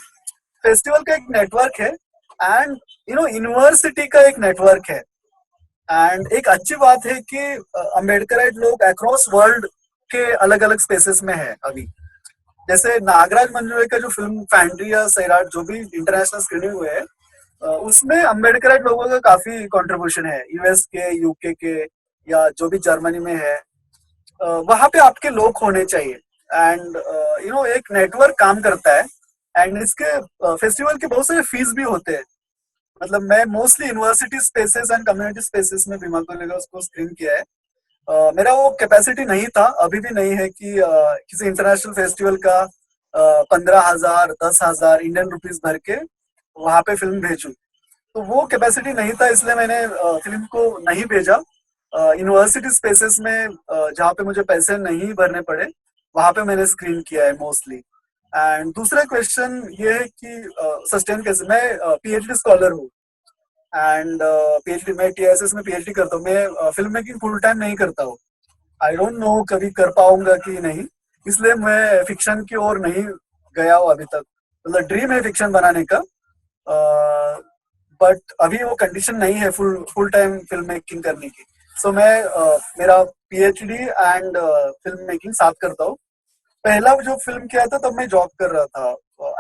फेस्टिवल का एक नेटवर्क है एंड यूनिवर्सिटी का एक नेटवर्क है। एंड एक अच्छी बात है कि अम्बेडकराइट लोग अक्रॉस वर्ल्ड के अलग अलग स्पेसेस में है अभी। जैसे नागराज मंजुले का जो फिल्म फैंड्री या सैराट जो भी इंटरनेशनल स्क्रीनिंग हुए है, उसमें अम्बेडकराइट लोगों का काफी कंट्रीब्यूशन है, यूएस के, यूके के, या जो भी जर्मनी में है। वहां पे आपके लोग होने चाहिए एंड एक नेटवर्क काम करता है। एंड इसके फेस्टिवल के बहुत सारे फीस भी होते हैं। मतलब मैं mostly university spaces and community spaces में भीमा कोरेगा उसको स्क्रीन किया है। मेरा वो कैपेसिटी नहीं था, अभी भी नहीं है कि किसी इंटरनेशनल फेस्टिवल का 15,000 10,000 इंडियन रुपीस भर के वहां पे फिल्म भेजूं। तो वो कैपेसिटी नहीं था, इसलिए मैंने फिल्म को नहीं भेजा। यूनिवर्सिटी स्पेसेस में जहाँ पे मुझे पैसे नहीं भरने पड़े वहां पे मैंने स्क्रीन किया है मोस्टली। एंड दूसरा क्वेश्चन ये है कि सस्टेन कैसे। मैं पीएचडी स्कॉलर हूँ एंड पीएचडी मैं टीएसएस में पीएचडी करता हूँ। मैं फिल्म मेकिंग फुल टाइम नहीं करता हूँ, आई डोंट नो कभी कर पाऊंगा कि नहीं, इसलिए मैं फिक्शन की ओर नहीं गया हूँ अभी तक। मतलब ड्रीम है फिक्शन बनाने का, बट अभी वो कंडीशन नहीं है फुल टाइम फिल्म मेकिंग करने की। सो मैं मेरा पीएचडी एंड फिल्म मेकिंग साथ करता हूँ। पहला जो फिल्म किया था तब मैं जॉब कर रहा था,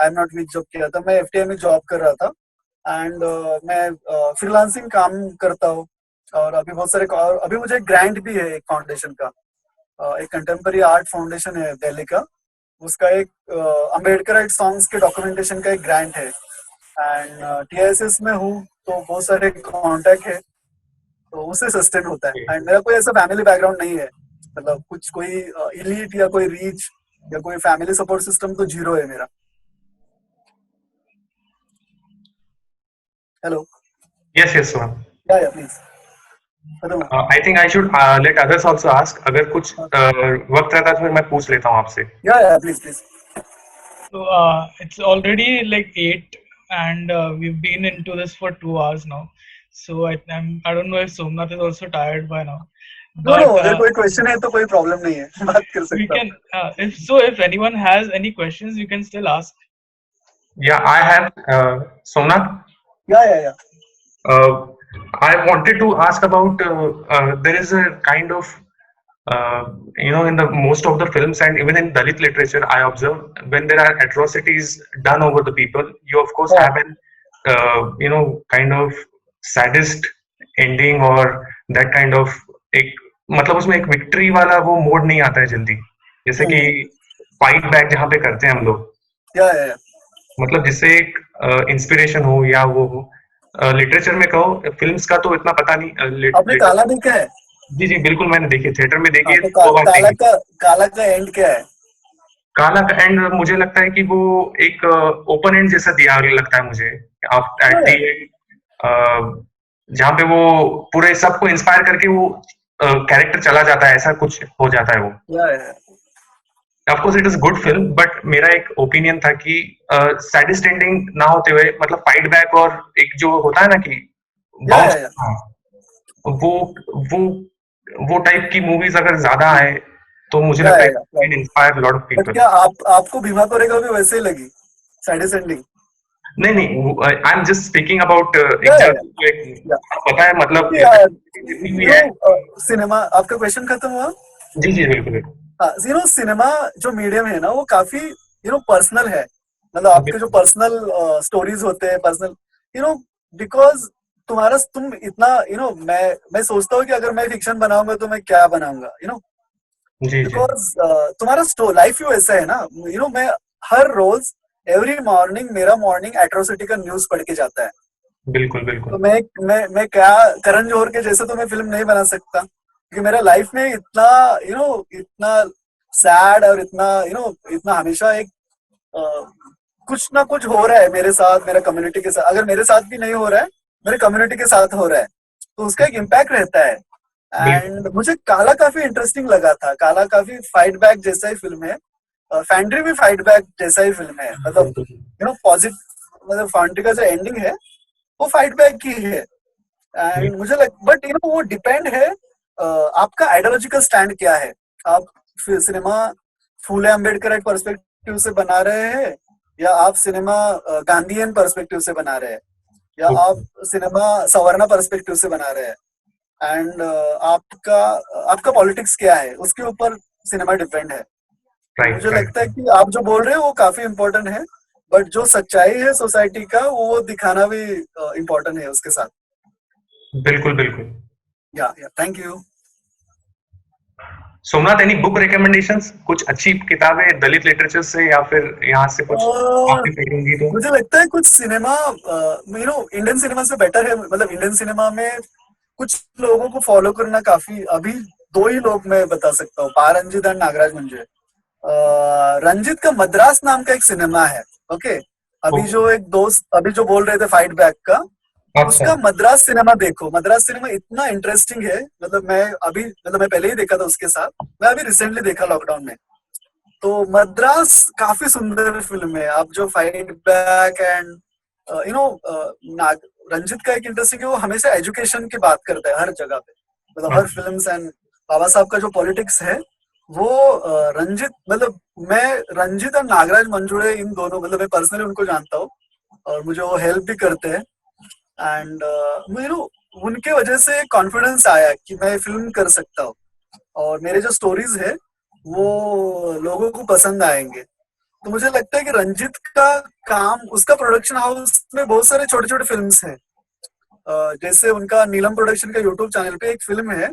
I am not weak job किया था, मैं एफटीआई में जॉब कर रहा था। एंड मैं फ्रीलांसिंग काम करता हूँ और अभी बहुत सारे अभी मुझे ग्रांट भी है एक फाउंडेशन का, एक कंटेम्पररी आर्ट फाउंडेशन है दिल्ली का, उसका एक अम्बेडकराइट सॉन्ग्स के डॉक्यूमेंटेशन का एक ग्रांट है। एंड टीएसएस में हूँ तो बहुत सारे कॉन्टेक्ट है, तो उससे सस्टेन होता है। एंड मेरा कोई ऐसा फैमिली बैकग्राउंड नहीं है, मतलब कुछ कोई इलीट या कोई रीच या कोई फैमिली सपोर्ट सिस्टम तो जीरो है मेरा। हेलो। Yes, ma'am. या please. I think I should let others also ask. अगर कुछ वक्त रहता तो फिर मैं पूछ लेता हूँ आपसे। या please. So it's already like 8 and we've been into this for 2 hours now. So I don't know if Somnath is also tired by now. No, अगर कोई क्वेश्चन है तो कोई प्रॉब्लम नहीं है, बात कर सकते we can if anyone has any questions you can still ask. Yeah, I have Somnath. Yeah. I wanted to ask about there is a kind of in the most of the films and even in Dalit literature, I observe when there are atrocities done over the people, you of course have an kind of sadist ending or that kind of एक मतलब उसमें एक victory वाला वो mode नहीं आता है जल्दी, जैसे कि फाइट बैक जहाँ पे करते हैं हम लोग। या मतलब जिससे एक इंस्पिरेशन हो या वो हो। लिटरेचर में कहो, फिल्म्स का तो इतना पता नहीं। आपने काला देखा है? जी बिल्कुल, मैंने देखी, थिएटर में देखी है। काला का एंड क्या है? काला का एंड मुझे लगता है कि वो एक ओपन एंड जैसा दिया लगता है मुझे, जहाँ पे वो पूरे सबको इंस्पायर करके वो कैरेक्टर चला जाता है, ऐसा कुछ हो जाता है वो। Of course it is good film, but मेरा एक ओपिनियन था कि सैडिस्ट एंडिंग ना होते हुए मतलब फाइट बैक और एक जो होता है ना कि वो टाइप की मूवीज अगर ज्यादा आए तो मुझे लगता है इंस्पायर लॉट ऑफ पीपल। क्या आपको भीमा कोरेगा भी वैसे ही लगी सैडिस्ट एंडिंग? नहीं, I am just speaking about पता है मतलब सिनेमा। आपका क्वेश्चन खत्म हुआ? जी बिल्कुल। सिनेमा जो मीडियम है ना वो काफी पर्सनल है। मतलब आपके जो पर्सनल स्टोरीज होते हैं, पर्सनल बिकॉज तुम इतना मैं सोचता हूँ कि अगर मैं फिक्शन बनाऊंगा तो मैं क्या बनाऊंगा, बिकॉज तुम्हारा लाइफ ही ऐसा है ना। मैं हर रोज एवरी मॉर्निंग मेरा मॉर्निंग एट्रोसिटी का न्यूज पढ़ के जाता है। बिल्कुल। तो मैं क्या करण जौहर के जैसे तो मैं फिल्म नहीं बना सकता, क्योंकि मेरा लाइफ में इतना इतना सैड और इतना हमेशा एक कुछ ना कुछ हो रहा है मेरे साथ, मेरा कम्युनिटी के साथ। अगर मेरे साथ भी नहीं हो रहा है मेरे कम्युनिटी के साथ हो रहा है, तो उसका एक इम्पैक्ट रहता है। एंड मुझे काला काफी इंटरेस्टिंग लगा था। काला काफी फाइट बैक जैसा ही फिल्म है, फैंड्री भी फाइट बैक जैसा ही फिल्म है, मतलब पॉजिटिव, मतलब फैंड्री का जो एंडिंग है वो फाइट बैक की है। एंड मुझे बट वो डिपेंड है आपका आइडियोलॉजिकल स्टैंड क्या है। आप सिनेमा फूले अम्बेडकर पर्सपेक्टिव से बना रहे हैं, या आप सिनेमा गांधीयन पर्सपेक्टिव से बना रहे हैं, या आप सिनेमा सवर्णा पर्सपेक्टिव से बना रहे हैं। एंड आपका पॉलिटिक्स क्या है, उसके ऊपर सिनेमा डिपेंड है। मुझे लगता है कि आप जो बोल रहे हो वो काफी इम्पोर्टेंट है, बट जो सच्चाई है सोसाइटी का वो दिखाना भी इम्पोर्टेंट है उसके साथ। बिल्कुल बिल्कुल। या thank you. Somnath, any book recommendations? कुछ अच्छी किताबें दलित लिटरेचर से, या फिर यहाँ से कुछ आपकी फेवरेट होंगी तो? मुझे लगता है कुछ सिनेमा इंडियन सिनेमा से बेटर है। मतलब इंडियन सिनेमा में कुछ लोगों को फॉलो करना काफी, अभी 2 ही लोग मैं बता सकता हूँ, पा रंजित एंड नागराज मंजुळे। रंजित का मद्रास नाम का एक सिनेमा है, ओके। अभी जो एक दोस्त अभी जो बोल रहे थे फाइट बैक का, उसका मद्रास सिनेमा देखो। मद्रास सिनेमा इतना इंटरेस्टिंग है, मतलब मैं पहले ही देखा था उसके साथ, मैं अभी रिसेंटली देखा लॉकडाउन में। तो मद्रास काफी सुंदर फिल्म है। आप जो फाइट बैक एंड रंजित का एक इंटरेस्टिंग है, वो हमेशा एजुकेशन की बात करता है हर जगह पे, मतलब हर फिल्म्स। एंड बाबा साहब का जो पॉलिटिक्स है वो रंजित, मतलब मैं रंजित और नागराज मंजुळे इन दोनों, मतलब मैं पर्सनली उनको जानता हूँ और मुझे वो हेल्प भी करते हैं। एंड उनके वजह से कॉन्फिडेंस आया कि मैं फिल्म कर सकता हूँ, और मेरे जो स्टोरीज है वो लोगों को पसंद आएंगे। तो मुझे लगता है कि रंजित का काम, उसका प्रोडक्शन हाउस में बहुत सारे छोटे छोटे फिल्म्स हैं। जैसे उनका नीलम प्रोडक्शन का यूट्यूब चैनल पे एक फिल्म है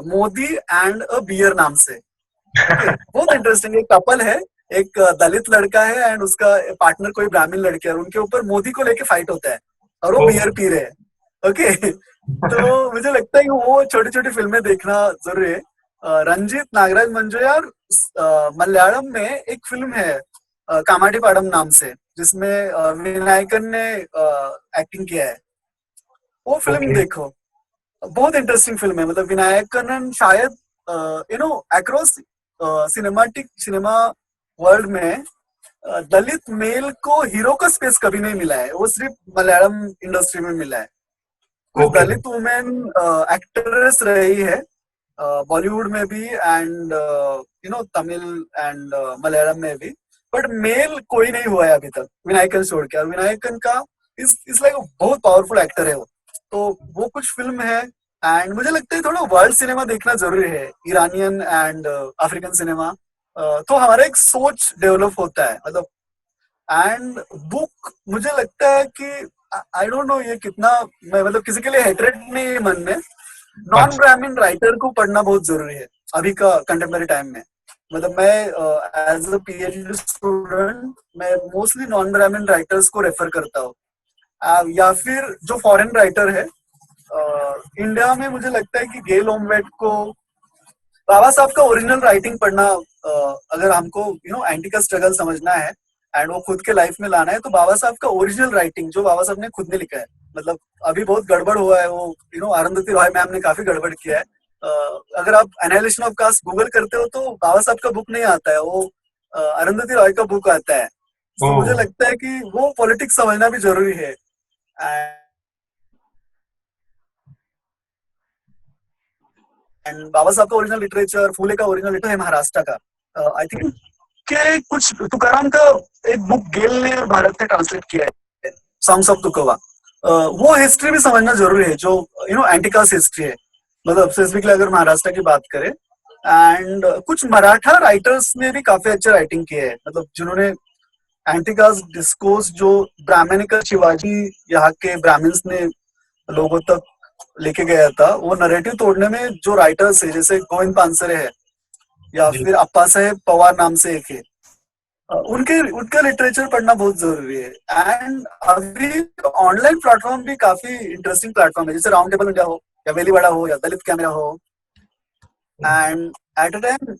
मोदी एंड अ बियर नाम से, ओके। बहुत इंटरेस्टिंग, एक कपल है, एक दलित लड़का है एंड उसका पार्टनर कोई ब्राह्मण लड़की है, और उनके ऊपर मोदी को लेके फाइट होता है और वो बियर पी रहे हैं, ओके। तो मुझे लगता है कि वो छोटी छोटी फिल्में देखना जरूरी है। रंजित, नागराज मंजुळे, और मलयालम में एक फिल्म है कामाटी पाडम नाम से, जिसमें विनायकन ने एक्टिंग किया है। वो फिल्म देखो, बहुत इंटरेस्टिंग फिल्म है। मतलब विनायकन शायद अक्रॉस सिनेमा वर्ल्ड में दलित मेल को हीरो का स्पेस कभी नहीं मिला है, वो सिर्फ मलयालम इंडस्ट्री में मिला है। कोई दलित वुमेन एक्ट्रेस रही है बॉलीवुड में भी एंड तमिल एंड मलयालम में भी, बट मेल कोई नहीं हुआ है अभी तक विनायकन छोड़ के। और विनायकन का इस लाइक बहुत पावरफुल एक्टर है वो। तो वो कुछ फिल्म है। एंड मुझे लगता है थोड़ा वर्ल्ड सिनेमा देखना जरूरी है, ईरानियन एंड अफ्रीकन सिनेमा, तो हमारा एक सोच डेवलप होता है, मतलब। एंड बुक, मुझे लगता है कि आई डोंट नो ये कितना, मैं मतलब किसी के लिए हेट्रेड नहीं है मन में, नॉन ब्राह्मण राइटर को पढ़ना बहुत जरूरी है अभी का कंटेम्पररी टाइम में। मतलब मैं एज अ पीएचडी स्टूडेंट मैं मोस्टली नॉन ब्राह्मण राइटर्स को रेफर करता हूँ, या फिर जो फॉरेन राइटर है इंडिया में। मुझे लगता है कि गेल ओमवेट को, बाबा साहब का ओरिजिनल राइटिंग पढ़ना, अगर हमको एंटी का स्ट्रगल समझना है एंड वो खुद के लाइफ में लाना है, तो बाबा साहब का ओरिजिनल राइटिंग जो बाबा साहब ने खुद ने लिखा है, मतलब अभी बहुत गड़बड़ हुआ है वो, अरुंधति रॉय मैम ने काफी गड़बड़ किया है। अगर आप एनालिसिस ऑफ कास्ट गूगल करते हो तो बाबा साहब का बुक नहीं आता है, वो अरुंधति रॉय का बुक आता है। तो मुझे लगता है कि वो पॉलिटिक्स समझना भी जरूरी है। एंड बाबा साहब का ओरिजिनल लिटरेचर, फूले का ओरिजिनल लिटरेचर है महाराष्ट्र का, आई थिंक के कुछ तुकाराम का एक बुक गेल ने भारत में ट्रांसलेट किया है, सॉन्ग्स ऑफ तुकोबा। वो हिस्ट्री भी समझना जरूरी है, जो एंटीकास्ट हिस्ट्री है, मतलब स्पेसिफिकली अगर महाराष्ट्र की बात करें। एंड कुछ मराठा राइटर्स ने भी काफी अच्छे राइटिंग किए हैं, मतलब जिन्होंने एंटीकास्ट डिस्कोर्स जो ब्राह्मणिक शिवाजी यहाँ के ब्राह्मण्स ने लोगों तक लेके गया था, वो नरेटिव तोड़ने में जो राइटर्स है, जैसे गोविंद पानसरे है या फिर अप्पा साहेब पवार नाम से एक है, उनका लिटरेचर पढ़ना बहुत जरूरी है। एंड अभी ऑनलाइन प्लेटफॉर्म भी काफी इंटरेस्टिंग प्लेटफॉर्म है, जैसे राउंड टेबल इंडिया हो या वेलीवाड़ा हो या दलित कैमरा हो। And at a time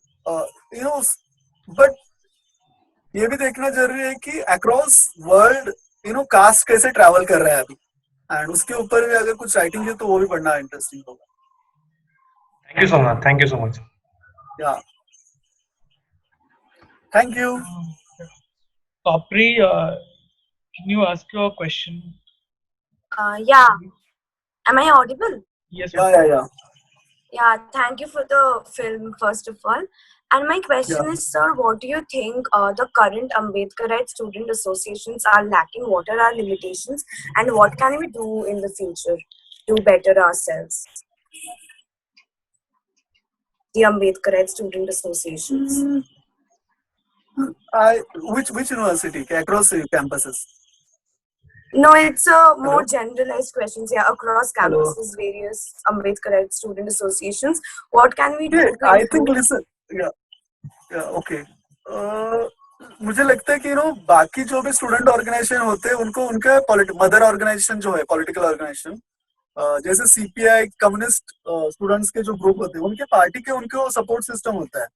but ये भी देखना जरूरी है कि अक्रॉस वर्ल्ड कास्ट कैसे ट्रैवल कर रहा है अभी। एंड उसके ऊपर भी अगर कुछ राइटिंग है तो वो भी पढ़ना इंटरेस्टिंग होगा. Thank you, Somnath. Thank you so much. Yeah. Thank you. Kapri, can you ask your question? Yeah. Am I audible? Yes. Yeah. Yeah, thank you for the film, first of all. And my question is, sir, what do you think the current Ambedkarite student associations are lacking? What are our limitations? And what can we do in the future to better ourselves? The Ambedkarite student associations. Which university? Across campuses? No, it's a more Hello? generalized questions. Yeah, across Hello? campuses, various Ambedkarite student associations. What can we do Yeah, to I think improve? listen. Yeah, okay. मुझे लगता है कि बाकी जो भी student organisation होते हैं उनको उनका मदर ऑर्गेनाइजेशन जो है पॉलिटिकल ऑर्गेनाइजेशन, जैसे सीपीआई कम्युनिस्ट स्टूडेंट्स के जो ग्रुप होते हैं उनके पार्टी के उनको सपोर्ट सिस्टम होता है,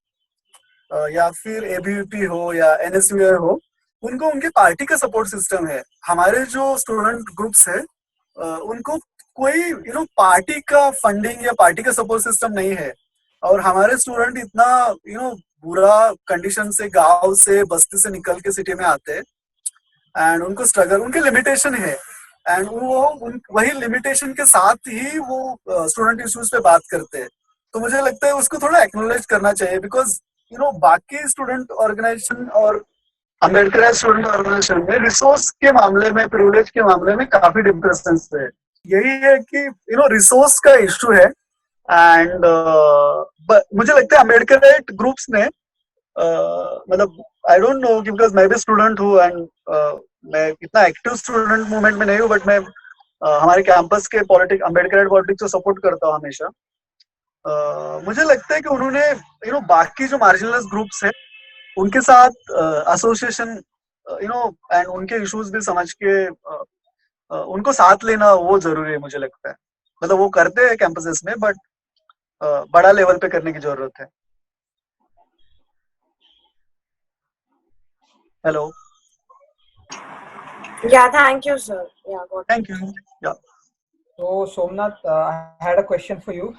या फिर एबीवीपी हो या एनएसयूआई हो, उनको उनके पार्टी का सपोर्ट सिस्टम है. हमारे जो स्टूडेंट ग्रुप्स है उनको कोई पार्टी का फंडिंग या पार्टी का सपोर्ट सिस्टम नहीं है. और हमारे स्टूडेंट इतना बुरा कंडीशन से, गांव से, बस्ती से निकल के सिटी में आते हैं एंड उनको स्ट्रगल, उनके लिमिटेशन है एंड वो वही लिमिटेशन के साथ ही वो स्टूडेंट इश्यूज पे बात करते हैं. तो मुझे लगता है उसको थोड़ा एक्नॉलेज करना चाहिए, बिकॉज बाकी स्टूडेंट ऑर्गेनाइजेशन और अम्बेडकर स्टूडेंट ऑर्गेनाइजेशन में रिसोर्स के मामले में, प्रिविलेज के मामले में काफी डिफरेंस है. यही है कि रिसोर्स का इश्यू है. एंड मुझे लगता है अम्बेडकर ग्रुप्स ने मतलब आई डोंट नो, बिकॉज मैं भी स्टूडेंट हूँ एंड मैं इतना एक्टिव स्टूडेंट मूवमेंट में नहीं हूँ, बट मैं हमारे कैंपस के अम्बेडकर पॉलिटिक्स को सपोर्ट करता हूँ हमेशा. मुझे लगता है कि उन्होंने बाकी जो मार्जिनलाइज ग्रुप्स हैं उनके साथ एसोसिएशन एंड उनके इश्यूज भी समझ के उनको साथ लेना वो जरूरी है. मुझे लगता है मतलब वो करते हैं कैंपसेस में, बट बड़ा लेवल पे करने की जरूरत है. Hello. Yeah, thank you, sir. Yeah, got it. Thank you. Yeah. So Somnath, I had a question for you.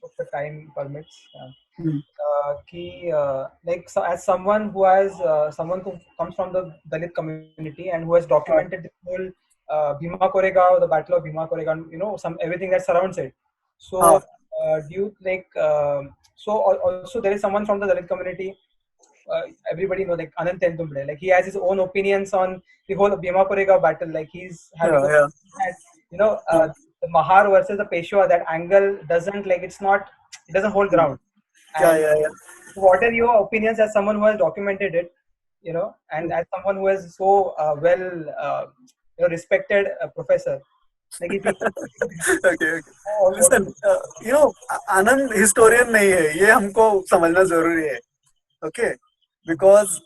If the time permits. As someone who comes from the Dalit community and who has documented the whole Bhima Koregaon, the Battle of Bhima Koregaon, everything that surrounds it. So, do you also there is someone from the Dalit community. Everybody knows, like Anant Tentumble, like he has his own opinions on the whole Bhima Koregaon battle. Like he's having, the Mahar versus the Peshwa. That angle doesn't it doesn't hold ground. What are your opinions as someone who has documented it, and as someone who is so respected professor? Like okay. Listen, Anand historian नहीं है, ये हमको समझना जरूरी है. Okay, because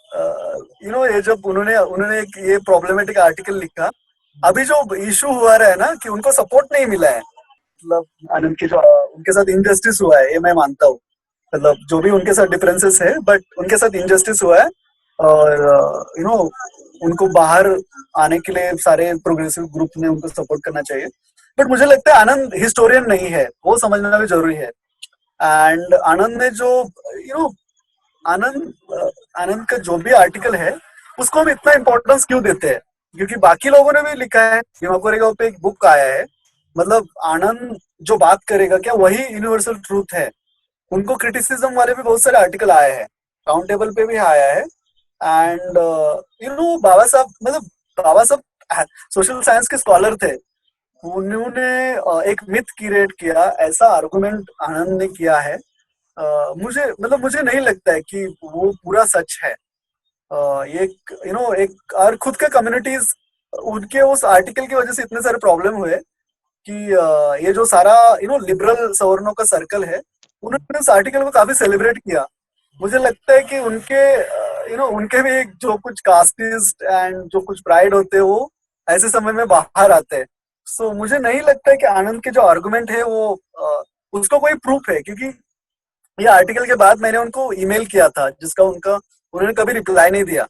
ये जब उन्होंने एक ये प्रॉब्लमेटिक आर्टिकल लिखा, अभी जो इशू हुआ रहा है ना कि उनको सपोर्ट नहीं मिला है, मतलब आनंद की जो उनके साथ इनजस्टिस हुआ है, ये मैं मानता हूँ. मतलब जो भी उनके साथ डिफरेंसेस है, बट उनके साथ इनजस्टिस हुआ है और उनको बाहर आने के लिए सारे प्रोग्रेसिव ग्रुप ने उनको सपोर्ट करना चाहिए. बट मुझे लगता है आनंद हिस्टोरियन नहीं है, वो समझना भी जरूरी है. एंड आनंद ने जो आनंद का जो भी आर्टिकल है उसको हम इतना इम्पोर्टेंस क्यों देते हैं, क्योंकि बाकी लोगों ने भी लिखा है. भीमा कोरेगांव पे एक बुक आया है, मतलब आनंद जो बात करेगा क्या वही यूनिवर्सल ट्रूथ है. उनको क्रिटिसिज्म वाले भी बहुत सारे आर्टिकल आए हैं, राउंड टेबल पे भी आया है. एंड बाबा साहब सोशल साइंस के स्कॉलर थे, उन्होंने एक मिथ क्रिएट किया, ऐसा आर्गुमेंट आनंद ने किया है. मुझे नहीं लगता है कि वो पूरा सच है. एक और खुद के कम्युनिटीज उनके उस आर्टिकल की वजह से इतने सारे प्रॉब्लम हुए कि ये जो सारा लिबरल सवर्णों का सर्कल है, उन्होंने उस आर्टिकल को काफी सेलिब्रेट किया. मुझे लगता है कि उनके भी जो कुछ कास्टिस्ट एंड जो कुछ प्राइड होते हैं वो ऐसे समय में बाहर आते हैं. सो मुझे नहीं लगता है कि आनंद के जो आर्गुमेंट है वो उसको कोई प्रूफ है, क्योंकि ये आर्टिकल के बाद मैंने उनको ईमेल किया था जिसका उन्होंने कभी रिप्लाई नहीं दिया.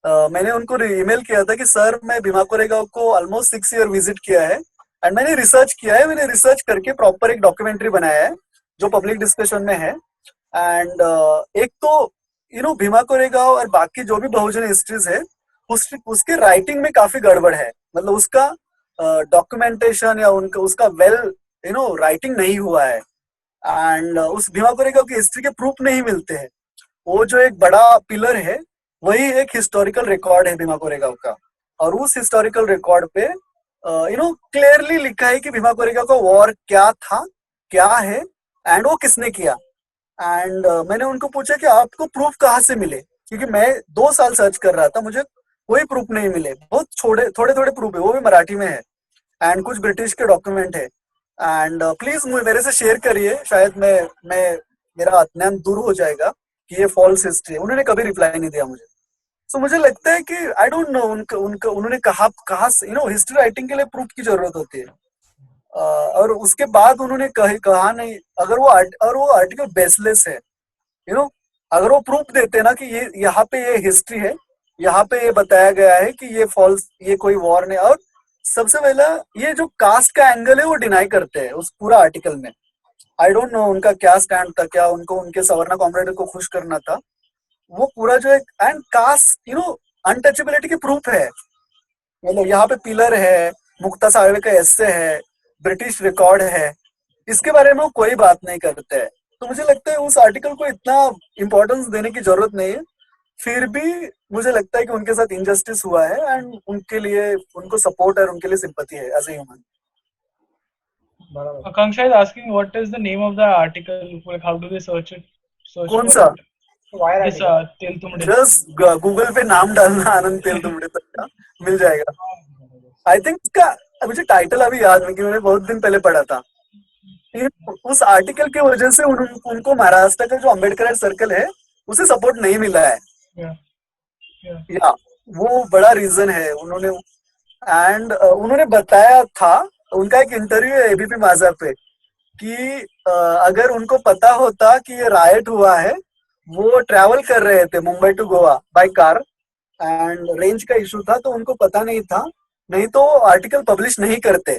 मैंने उनको ईमेल किया था कि सर मैं भीमा कोरेगांव को ऑलमोस्ट 6 ईयर विजिट किया है एंड मैंने रिसर्च किया है, मैंने रिसर्च करके प्रॉपर एक डॉक्यूमेंट्री बनाया है जो पब्लिक डिस्कशन में है। एंड एक तो भीमा कोरेगांव और बाकी जो भी बहुजन हिस्ट्रीज है उसके राइटिंग में काफी गड़बड़ है, मतलब उसका डॉक्यूमेंटेशन या उनका उसका वेल राइटिंग नहीं हुआ है एंड उस भीमा कोरेगांव की हिस्ट्री के प्रूफ नहीं मिलते हैं। वो जो एक बड़ा पिलर है वही एक हिस्टोरिकल रिकॉर्ड है भीमा कोरेगांव का, और उस हिस्टोरिकल रिकॉर्ड पे क्लियरली लिखा है कि भीमा कोरेगांव का वॉर क्या था, क्या है एंड वो किसने किया। एंड मैंने उनको पूछा कि आपको प्रूफ कहाँ से मिले, क्योंकि मैं 2 साल सर्च कर रहा था, मुझे कोई प्रूफ नहीं मिले। बहुत थोड़े थोड़े प्रूफ है, वो भी मराठी में है एंड कुछ ब्रिटिश के डॉक्यूमेंट है। एंड प्लीज मेरे से शेयर करिए, शायद मैं मेरा अज्ञान दूर हो जाएगा कि ये फॉल्स हिस्ट्री है। उन्होंने कभी रिप्लाई नहीं दिया मुझे। सो मुझे लगता है कि आई डोंट नो उन्होंने कहा से हिस्ट्री राइटिंग के लिए प्रूफ की जरूरत होती है और उसके बाद उन्होंने कहा नहीं। अगर वो आर्टिकल बेसलेस है, अगर वो प्रूफ देते ना कि ये यहाँ पे ये हिस्ट्री है, यहाँ पे ये बताया गया है कि ये फॉल्स, ये कोई वॉर नहीं। और सबसे पहला ये जो कास्ट का एंगल है वो डिनाई करते हैं उस पूरा आर्टिकल में। आई डोंट नो उनका क्या स्टैंड था, क्या उनको उनके सवर्णा कॉमरेड को खुश करना था। वो पूरा जो एक एंड कास्ट अनटचेबिलिटी की प्रूफ है, मतलब यहाँ पे पिलर है, मुक्ता साळवे का एस्से है, ब्रिटिश रिकॉर्ड है, इसके बारे में वो कोई बात नहीं करते हैं। तो मुझे लगता है उस आर्टिकल को इतना इम्पोर्टेंस देने की जरूरत नहीं है। फिर भी मुझे लगता है कि उनके साथ इनजस्टिस हुआ है एंड उनके लिए उनको सपोर्ट है और उनके लिए सिंपैथी है as a human. Akanksha is asking what is the name of the article, like how do they search it? कौन सा? This तेल तुमड़े। जस्ट गूगल पे नाम डालना आनंद तेल तुमड़े तक का मिल जाएगा। आई थिंक इसका मुझे टाइटल अभी याद नहीं, कि मैंने बहुत दिन पहले पढ़ा था। उस आर्टिकल की वजह से उनको महाराष्ट्र का जो अम्बेडकर सर्कल है उसे सपोर्ट नहीं मिला है। या वो बड़ा रीजन है। उन्होंने बताया था, उनका एक इंटरव्यू है एबीपी माझा पे, कि अगर उनको पता होता कि ये रायट हुआ है, वो ट्रैवल कर रहे थे Mumbai to Goa by car and range का इशू था तो उनको पता नहीं था, नहीं तो आर्टिकल पब्लिश नहीं करते।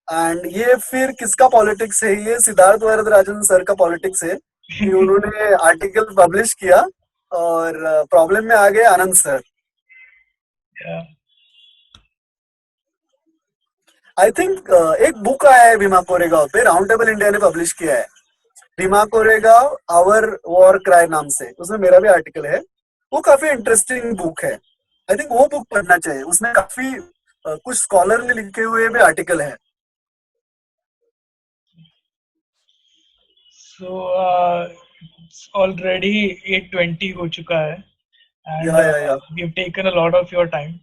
एंड ये फिर किसका पॉलिटिक्स है, ये सिद्धार्थ वरदराजन सर का पॉलिटिक्स है कि उन्होंने आर्टिकल पब्लिश किया और प्रॉब्लम में आ गए आनंद सर। आई थिंक एक बुक आया है भीमा कोरेगांव पे, राउंड टेबल इंडिया ने पब्लिश किया है, Bhima Koregaon our war cry नाम से। उसमें मेरा भी आर्टिकल है, वो काफी इंटरेस्टिंग बुक है। आई थिंक वो बुक पढ़ना चाहिए, उसमें काफी कुछ स्कॉलरली लिखे हुए भी आर्टिकल है। So it's already 8:20 हो चुका है and we've taken a lot of your time.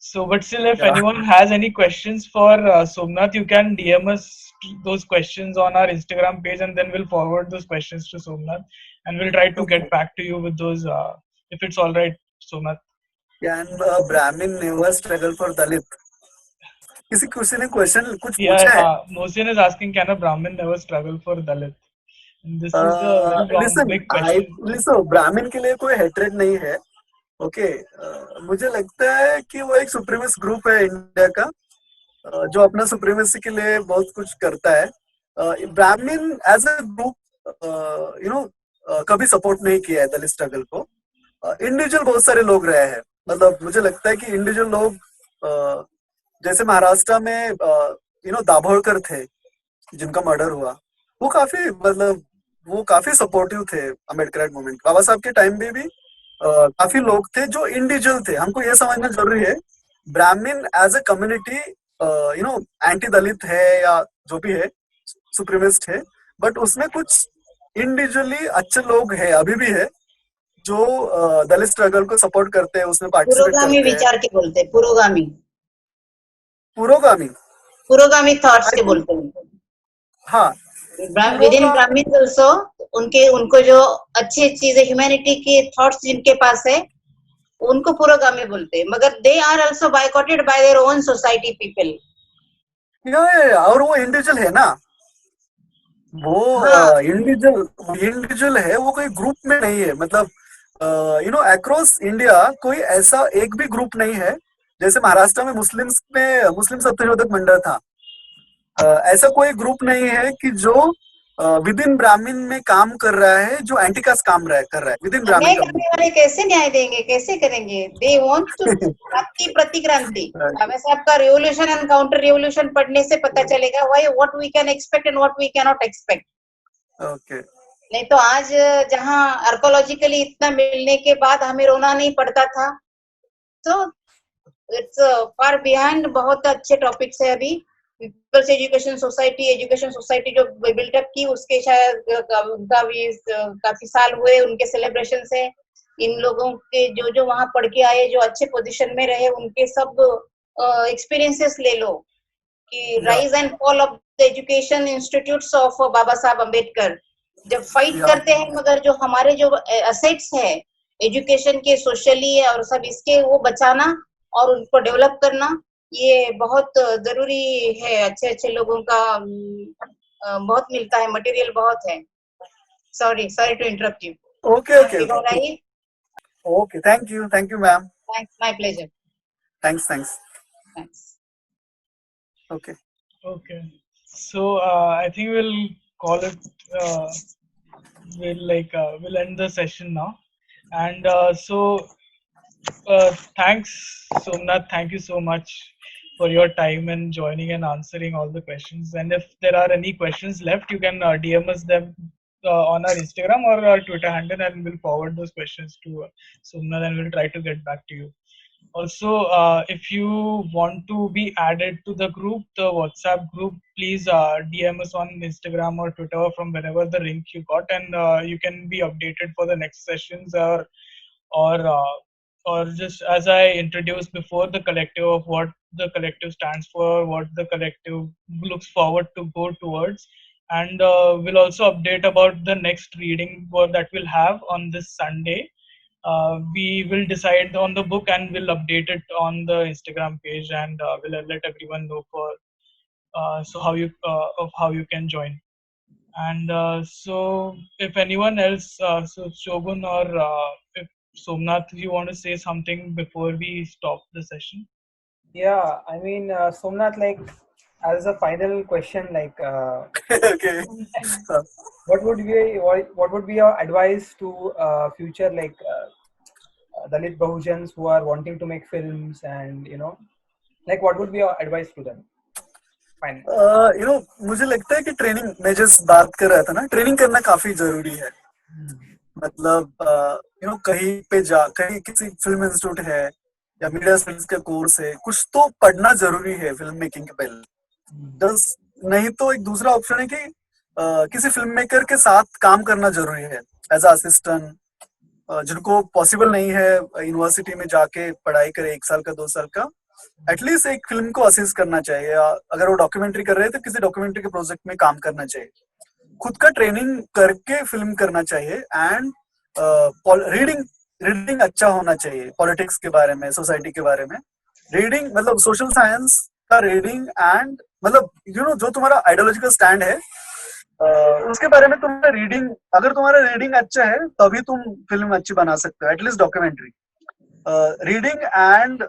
So but still, if anyone has any questions for Somnath, you can DM us those questions on our Instagram page and then we'll forward those questions to Somnath and we'll try to get back to you with those if it's all right, Somnath. Can a Brahmin never struggle for Dalit? किसी ने question कुछ पूछा है। Mohsin is asking, can a Brahmin never struggle for Dalit? This is a very big question. Listen, ब्राह्मण के लिए कोई hatred नहीं है। ओके, मुझे लगता है कि वो एक सुप्रीमेसिस्ट ग्रुप है इंडिया का, जो अपना सुप्रीमेसी के लिए बहुत कुछ करता है। ब्राह्मण एज ए ग्रुप कभी सपोर्ट नहीं किया है दलित स्ट्रगल को। इंडिविजुअल बहुत सारे लोग रहे हैं, मतलब मुझे लगता है कि इंडिविजुअल लोग जैसे महाराष्ट्र में दाभोलकर थे जिनका मर्डर हुआ, वो काफी सपोर्टिव थे अम्बेडकर मूवमेंट। बाबा साहब के टाइम में भी काफी लोग थे जो इंडिविजुअल थे। हमको ये समझना जरूरी है, ब्राह्मण एज ए कम्युनिटी एंटी दलित है या जो भी है, सुप्रीमिस्ट है, बट उसमें कुछ इंडिविजुअली अच्छे लोग हैं, अभी भी है, जो दलित स्ट्रगल को सपोर्ट करते हैं, उसमें पार्टिसिपेट करते हैं। पुरोगामी विचार के बोलते हैं, पुरोगामी थॉट्स के बोलते हैं। हाँ, विद इन ब्राह्मण ऑल्सो उनको जो अच्छी चीजें ह्यूमैनिटी के थॉट्स जिनके पास है उनको पुरोगामी बोलते हैं, मगर they are also boycotted by their own society people. और वो इंडिविजुअल है ना, वो इंडिविजुअल है, वो कोई ग्रुप में नहीं है। मतलब अक्रॉस इंडिया कोई ऐसा एक भी ग्रुप नहीं है, जैसे महाराष्ट्र में मुस्लिम सत्यशोधक मंडल था, ऐसा कोई ग्रुप नहीं है कि जो विद इन ब्राह्मण में काम कर रहा है, जो एंटी कास्ट काम कर रहा है विद इन ब्राह्मण अन्याय करने वाले कैसे न्याय देंगे, कैसे करेंगे? दे वांट टू क्रांति प्रतिक्रांति। वैसे आपका रिवोल्यूशन एंड काउंटर रिवोल्यूशन पढ़ने से पता चलेगा why what we can expect and what we can not expect. Okay, नहीं तो आज जहाँ आर्कोलॉजिकली इतना मिलने के बाद हमें रोना नहीं पड़ता था, तो इट्स फार बिहाइंड। बहुत अच्छे टॉपिक्स है अभी। पीपल्स एजुकेशन सोसाइटी जो बिल्टअप की, उसके शायद उनका भी काफी साल हुए, उनके सेलिब्रेशन है। इन लोगों के जो वहां पढ़ के आए, जो अच्छे पोजीशन में रहे, उनके सब एक्सपीरियंसेस ले लो कि rise and fall of the education institutes of Baba Saheb Ambedkar. जब फाइट करते हैं, मगर जो हमारे जो असेट्स है एजुकेशन के, सोशली और सब इसके, वो बचाना और उनको डेवलप करना, ये बहुत जरूरी है। अच्छे अच्छे लोगों का बहुत मिलता है, मटेरियल बहुत है। Sorry to interrupt you. Okay, thank you ma'am. Thanks, my pleasure. Thanks. Okay. So I think we'll call it. We'll end the session now. And thanks, Somnath. Thank you so much for your time and joining and answering all the questions. And if there are any questions left, you can DM us them on our Instagram or our Twitter handle, and we'll forward those questions to Somnath, and we'll try to get back to you. Also, if you want to be added to the group, the WhatsApp group, please DM us on Instagram or Twitter from wherever the link you got, and you can be updated for the next sessions, or just as I introduced before, the collective, of what the collective stands for, what the collective looks forward to go towards. And we'll also update about the next reading that we'll have on this Sunday. We will decide on the book and we'll update it on the Instagram page, and we'll let everyone know for how you can join. And so if anyone else, so Shogun or if Somnath, you want to say something before we stop the session? Yeah, I mean, Somnath, like, as a final question, like, Okay. what would be your advice to future, like, Dalit Bahujans who are wanting to make films, and like, what would be your advice to them? Fine. मुझे लगता है कि training, मैं जिस बात कर रहा था ना, ट्रेनिंग करना काफी जरूरी है। मतलब कहीं किसी फिल्म इंस्टीट्यूट है या मीडिया स्टडीज का कोर्स है, कुछ तो पढ़ना जरूरी है फिल्म मेकिंग के पहले। नहीं तो एक दूसरा ऑप्शन है कि किसी फिल्म मेकर के साथ काम करना जरूरी है एज असिस्टेंट, जिनको पॉसिबल नहीं है यूनिवर्सिटी में जाके पढ़ाई करे 1 साल का 2 साल का, एटलीस्ट एक फिल्म को असिस्ट करना चाहिए। अगर वो डॉक्यूमेंट्री कर रहे हैं तो किसी डॉक्यूमेंट्री के प्रोजेक्ट में काम करना चाहिए, खुद का ट्रेनिंग करके फिल्म करना चाहिए। एंड रीडिंग अच्छा होना चाहिए, पॉलिटिक्स के बारे में, सोसाइटी के बारे में रीडिंग, मतलब सोशल साइंस का रीडिंग। एंड मतलब जो तुम्हारा आइडियोलॉजिकल स्टैंड है उसके बारे में तुम्हारा रीडिंग, अगर तुम्हारा रीडिंग अच्छा है तभी तुम फिल्म अच्छी बना सकते हो, at least documentary. Reading and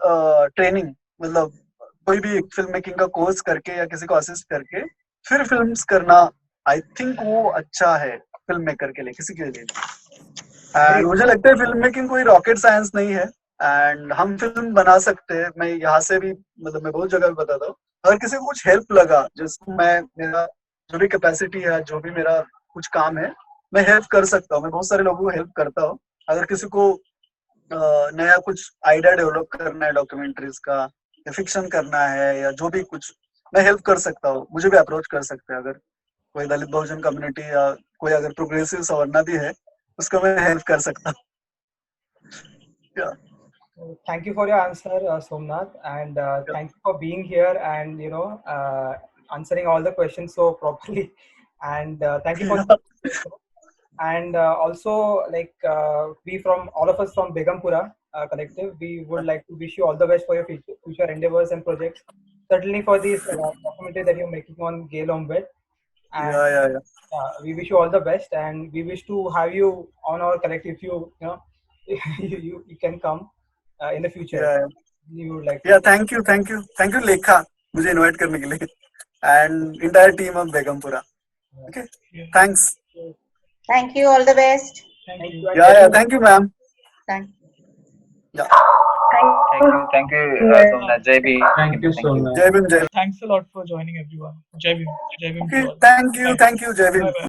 training, मतलब कोई भी फिल्म मेकिंग का कोर्स करके या किसी को असिस्ट करके फिर फिल्म्स करना, आई थिंक वो अच्छा है फिल्म मेकर के लिए, किसी के लिए। एंड मुझे लगता है फिल्म मेकिंग कोई रॉकेट साइंस नहीं है, एंड हम फिल्म बना सकते हैं। मैं यहाँ से भी, मतलब मैं बहुत जगह भी बताता हूँ, अगर किसी को कुछ हेल्प लगा, जिसको मेरा जो भी कैपेसिटी है, जो भी मेरा कुछ काम है, मैं हेल्प कर सकता हूँ। मैं बहुत सारे लोगों को हेल्प करता हूँ। अगर किसी को नया कुछ आइडिया डेवलप करना है डॉक्यूमेंट्रीज का, या फिक्शन करना है, या जो भी कुछ, मैं हेल्प कर सकता हूँ। मुझे भी अप्रोच कर सकते हैं, अगर कोई दलित बहुजन कम्युनिटी या कोई अगर प्रोग्रेसिव सवर्णा भी है, उसको मैं हेल्प कर सकता हूँ। Thank you for your answer, Somnath, and thank you for being here and answering all the questions so properly. And thank you for and also, like, we from all of us from Begumpura Collective, we would like to wish you all the best for your future endeavors and projects. Certainly for this documentary that you're making on Gail Ombed. And we wish you all the best, and we wish to have you on our collective. If you you can come in the future. Yeah. You would like to. Yeah, thank you Lekha मुझे invite करने के लिए and entire team of Begumpura. Okay, thanks. Thank you. All the best. Yeah, thank you, ma'am. Thank Yeah. Thank you, Somnath. Jai Bhim. Thank you so much. Jai Bhim, Jai Bhim. Thanks a lot for joining, everyone. Jai Bhim. Jai Bhim to Okay, all. thank you, Jai Bhim. Bye-bye.